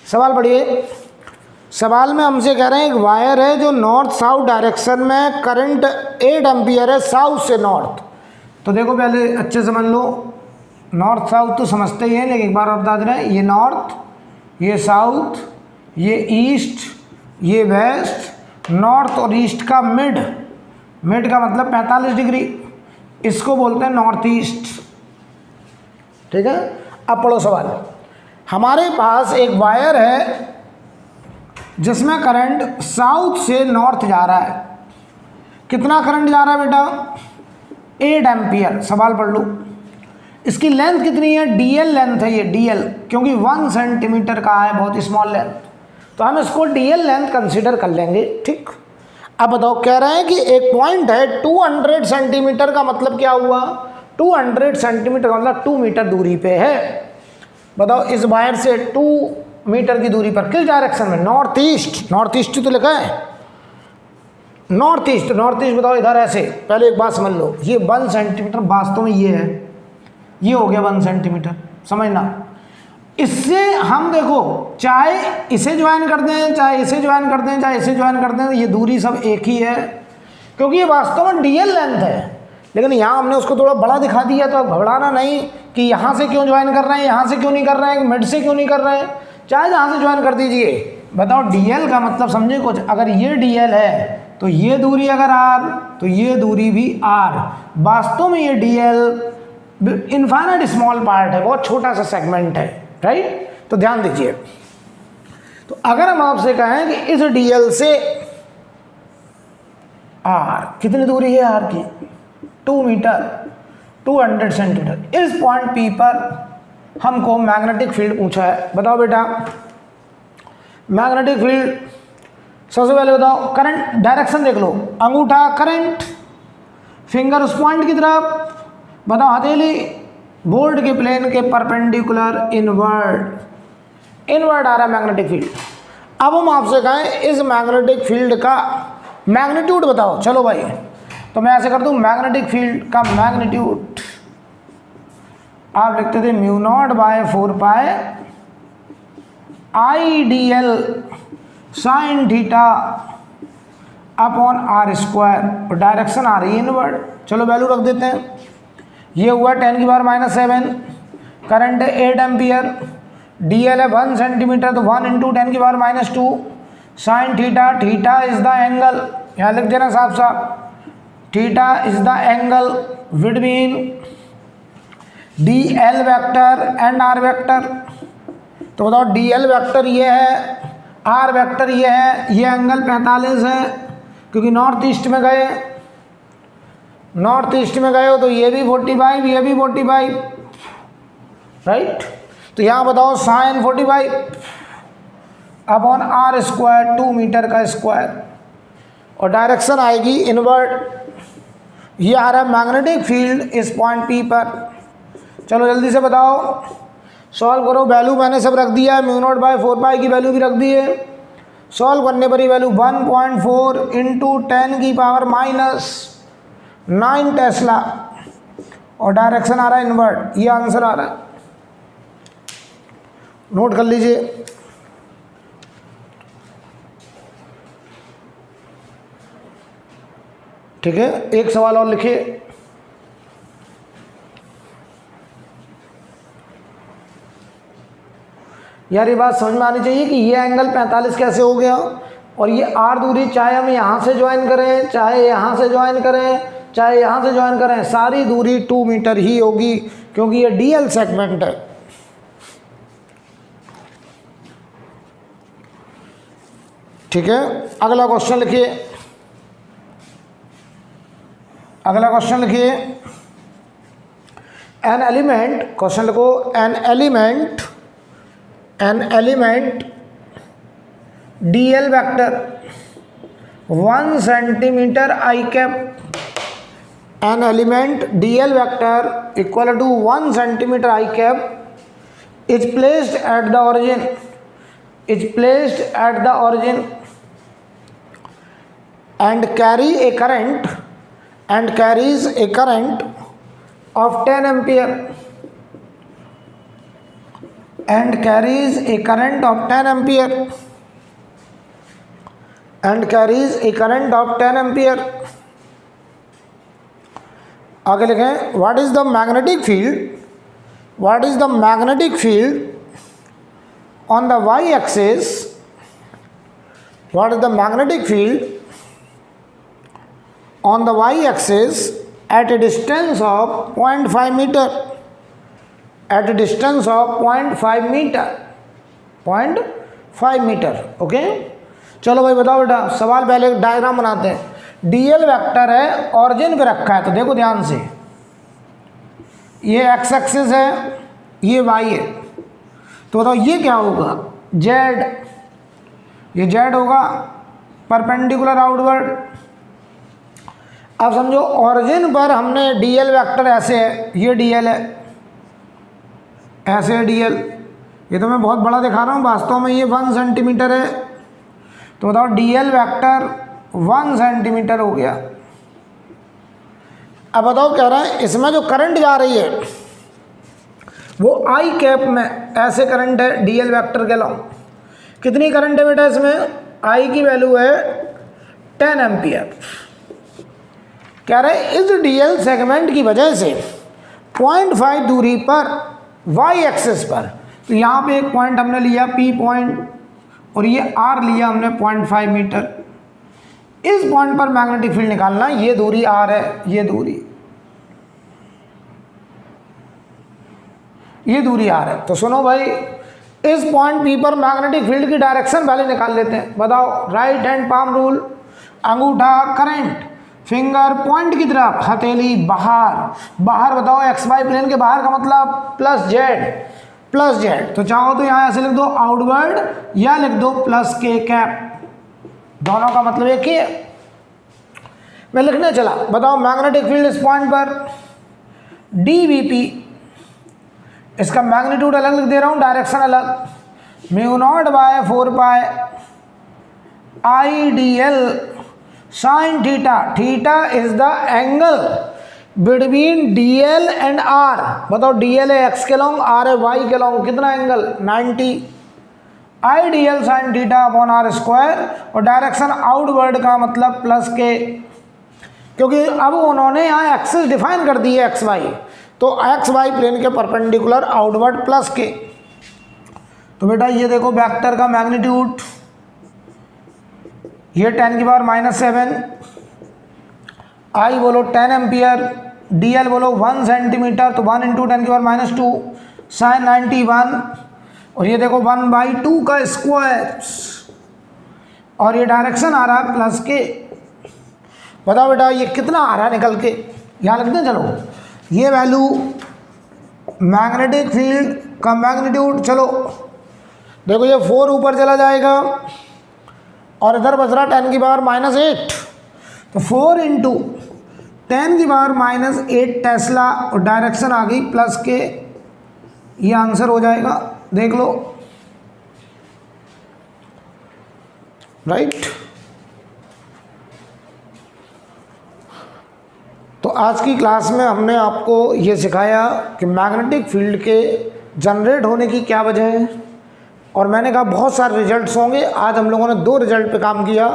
सवाल पढ़िए। सवाल में हमसे कह रहे हैं एक वायर है जो नॉर्थ साउथ डायरेक्शन में करंट 8 एम्पियर है साउथ से नॉर्थ। तो देखो पहले अच्छे समझ लो, नॉर्थ साउथ तो समझते ही हैं, लेकिन एक बार और बता दे रहे हैं, ये नॉर्थ, ये साउथ, ये ईस्ट, ये वेस्ट, नॉर्थ और ईस्ट का मिड का मतलब 45 डिग्री, इसको बोलते हैं नॉर्थ ईस्ट, ठीक है। अब पढ़ो सवाल। हमारे पास एक वायर है जिसमें करंट साउथ से नॉर्थ जा रहा है। कितना करंट जा रहा है बेटा? 8 एम्पियर। सवाल पढ़ लो। इसकी लेंथ कितनी है? डीएल लेंथ है ये, डीएल, क्योंकि 1 सेंटीमीटर का है, बहुत स्मॉल लेंथ, तो हम इसको डीएल लेंथ कंसीडर कर लेंगे, ठीक। अब बताओ, कह रहे हैं कि एक पॉइंट है 200 सेंटीमीटर का मतलब क्या हुआ? 200 सेंटीमीटर का मतलब 2 मीटर दूरी पे है। बताओ इस वायर से 2 मीटर की दूरी पर किस डायरेक्शन में? नॉर्थ ईस्ट तो लिखा है, नॉर्थ ईस्ट बताओ इधर ऐसे। पहले एक बात समझ लो, ये 1 सेंटीमीटर वास्तव में ये है, ये हो गया 1 सेंटीमीटर, समझना। इससे हम देखो, चाहे इसे ज्वाइन कर दें, चाहे इसे ज्वाइन कर दें, चाहे इसे ज्वाइन कर दें, ये दूरी सब एक ही है, क्योंकि ये वास्तव में डीएल लेंथ है। लेकिन यहाँ हमने उसको थोड़ा बड़ा दिखा दिया, तो अब घबराना नहीं कि यहाँ से क्यों ज्वाइन कर रहे हैं, यहाँ से क्यों नहीं कर रहे हैं, मिड से क्यों नहीं कर रहे हैं, चाहे जहाँ से ज्वाइन कर दीजिए। बताओ डीएल का मतलब समझे कुछ? अगर ये डीएल है तो ये दूरी अगर आर, तो ये दूरी भी आर। वास्तव में ये डीएल इनफाइनाइट स्मॉल पार्ट है, बहुत छोटा सा सेगमेंट है, राइट। तो ध्यान दीजिए, तो अगर हम आपसे कहें कि इस डीएल से आर कितनी दूरी है? आर की 2 मीटर 200 सेंटीमीटर। इस पॉइंट पी पर हमको मैग्नेटिक फील्ड पूछा है। बताओ बेटा, मैग्नेटिक फील्ड, सबसे पहले बताओ करंट डायरेक्शन देख लो, अंगूठा करंट, फिंगर उस पॉइंट की तरफ, बताओ हथेली बोर्ड के प्लेन के परपेंडिकुलर इनवर्ड आ रहा है मैग्नेटिक फील्ड। अब हम आपसे कहें इस मैग्नेटिक फील्ड का मैग्नीट्यूड बताओ। चलो भाई, तो मैं ऐसे कर दूं, मैग्नेटिक फील्ड का मैग्नीट्यूड आप लिखते थे μ0/4π IDL sin theta upon r², और डायरेक्शन आ रही है इनवर्ड। चलो वैल्यू रख देते हैं। ये हुआ 10⁻⁷, करंट है 8 एम्पियर, डीएल है 1 सेंटीमीटर, तो 1 × 10⁻², sine theta, theta is the angle, यहाँ लिख देना साफ साफ, theta is the angle between D L vector and are vector. तो बताओ डी एल वेक्टर ये है, आर वेक्टर ये है, ये एंगल 45 है, क्योंकि नॉर्थ ईस्ट में गए हो तो ये भी 45, ये भी 45, राइट। तो यहाँ बताओ साइन 45 अपॉन r², 2 मीटर का स्क्वायर, और डायरेक्शन आएगी इनवर्ड। ये आ रहा है मैग्नेटिक फील्ड इस पॉइंट P पर। चलो जल्दी से बताओ, सॉल्व करो। वैल्यू मैंने सब रख दिया है, μ0/4π की वैल्यू भी रख दी है। सॉल्व करने पर ये वैल्यू 1.4 इंटू 10 की पावर -9 टेस्ला और डायरेक्शन आ रहा है इनवर्ट, ये आंसर आ रहा है, नोट कर लीजिए। ठीक है, एक सवाल और लिखिए। यार ये बात समझ में आनी चाहिए कि ये एंगल 45 कैसे हो गया, और ये आर दूरी चाहे हम यहाँ से ज्वाइन करें, चाहे यहाँ से ज्वाइन करें, चाहे यहाँ से ज्वाइन करें, सारी दूरी 2 मीटर ही होगी, क्योंकि ये डीएल सेगमेंट है। ठीक है, अगला क्वेश्चन लिखिए। अगला क्वेश्चन लिखिए, एन एलिमेंट, क्वेश्चन लिखो, an element DL vector 1 centimetre I cap, an element DL vector equal to 1 centimetre I cap is placed at the origin, is placed at the origin and carries a current of 10 ampere and carries a current of 10 ampere and carries a current of 10 ampere। आगे लिखें, what is the magnetic field, what is the magnetic field on the y-axis, what is the magnetic field on the y-axis at a distance of 0.5 meter, at a distance of 0.5 meter, 0.5 metre. Okay, चलो भाई बताओ बेटा, सवाल पहले diagram बनाते हैं। DL vector है, origin पे रखा है, तो देखो ध्यान से, ये एक्स एक्सिस है, ये वाई है, तो बताओ ये क्या होगा, जेड, ये जेड होगा, परपेंडिकुलर आउटवर्ड। अब समझो ऑरिजिन पर हमने डीएल वेक्टर ऐसे है, ये डीएल है, ऐसे है डीएल, ये तो मैं बहुत बड़ा दिखा रहा हूँ, वास्तव में ये 1 सेंटीमीटर है, तो बताओ डीएल वेक्टर 1 सेंटीमीटर हो गया। अब बताओ, कह रहा है इसमें जो करंट जा रही है वो आई कैप में, ऐसे करंट है डीएल वेक्टर के अलाउ, कितनी करंट है बेटा इसमें, आई की वैल्यू है 10 एम्पियर। कह रहे इस डीएल सेगमेंट की वजह से 0.5 दूरी पर वाई एक्सिस पर, तो यहाँ पे एक पॉइंट हमने लिया पी पॉइंट, और ये आर लिया हमने 0.5 मीटर, इस पॉइंट पर मैग्नेटिक फील्ड निकालना, ये दूरी आर है, ये दूरी आर है। तो सुनो भाई, इस पॉइंट पी पर मैग्नेटिक फील्ड की डायरेक्शन पहले निकाल लेते हैं। बताओ, राइट हैंड पाम रूल, अंगूठा करंट, फिंगर पॉइंट की तरफ, हथेली बाहर बताओ एक्स वाई प्लेन के बाहर का मतलब प्लस जेड, तो चाहो तो यहाँ ऐसे लिख दो आउटवर्ड, या लिख दो प्लस के कैप, दोनों का मतलब एक ही है। मैं लिखने चला, बताओ मैग्नेटिक फील्ड इस पॉइंट पर डीवीपी, इसका मैग्नीट्यूड अलग लिख दे रहा हूँ, डायरेक्शन अलग, μ0/4π IDL sin theta, theta is the angle between DL and R। बताओ DL है x के लॉन्ग, R है y के लॉन्ग, कितना angle 90, IDL sin theta upon R square, और डायरेक्शन आउटवर्ड का मतलब प्लस के, क्योंकि अब उन्होंने यहाँ एक्सिस डिफाइन कर दी है एक्स वाई, तो एक्स वाई प्लेन के परपेंडिकुलर आउटवर्ड प्लस के। तो बेटा ये देखो वेक्टर का मैग्नीट्यूड, ये 10 की पावर -7, आई बोलो 10 एम्पियर, डीएल बोलो 1 सेंटीमीटर, तो 1 × 10 की पावर -2 sin 91, और ये देखो 1/2 का स्क्वायर, और ये डायरेक्शन आ रहा है प्लस के। बताओ बेटा ये कितना आ रहा है निकल के, यहाँ लिखते हैं। चलो ये वैल्यू मैग्नेटिक फील्ड का मैग्नीट्यूड, चलो देखो ये 4 ऊपर चला जाएगा, और इधर बच रहा 10 की पावर -8, तो 4 × 10 की पावर -8 टेस्ला, और डायरेक्शन आ गई प्लस के, ये आंसर हो जाएगा, देख लो। राइट। तो आज की क्लास में हमने आपको ये सिखाया कि मैग्नेटिक फील्ड के जनरेट होने की क्या वजह है, और मैंने कहा बहुत सारे रिजल्ट्स होंगे। आज हम लोगों ने 2 रिजल्ट पे काम किया,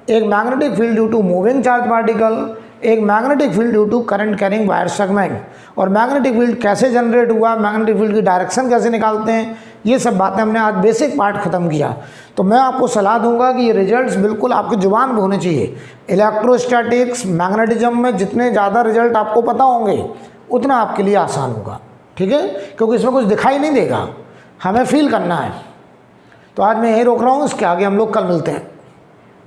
एक magnetic field due to moving charge particle, एक magnetic field due to current carrying wire segment. और मैग्नेटिक फील्ड कैसे जनरेट हुआ, मैग्नेटिक फील्ड की डायरेक्शन कैसे निकालते हैं, ये सब बातें हमने आज बेसिक पार्ट ख़त्म किया। तो मैं आपको सलाह दूंगा कि ये रिजल्ट्स बिल्कुल आपकी जुबान पर होने चाहिए। इलेक्ट्रोस्टैटिक्स, मैग्नेटिज्म में जितने ज़्यादा रिजल्ट आपको पता होंगे उतना आपके लिए आसान होगा, ठीक है, क्योंकि इसमें कुछ दिखाई नहीं देगा, हमें फील करना है। तो आज मैं यहीं रोक रहा हूँ, इसके आगे हम लोग कल मिलते हैं।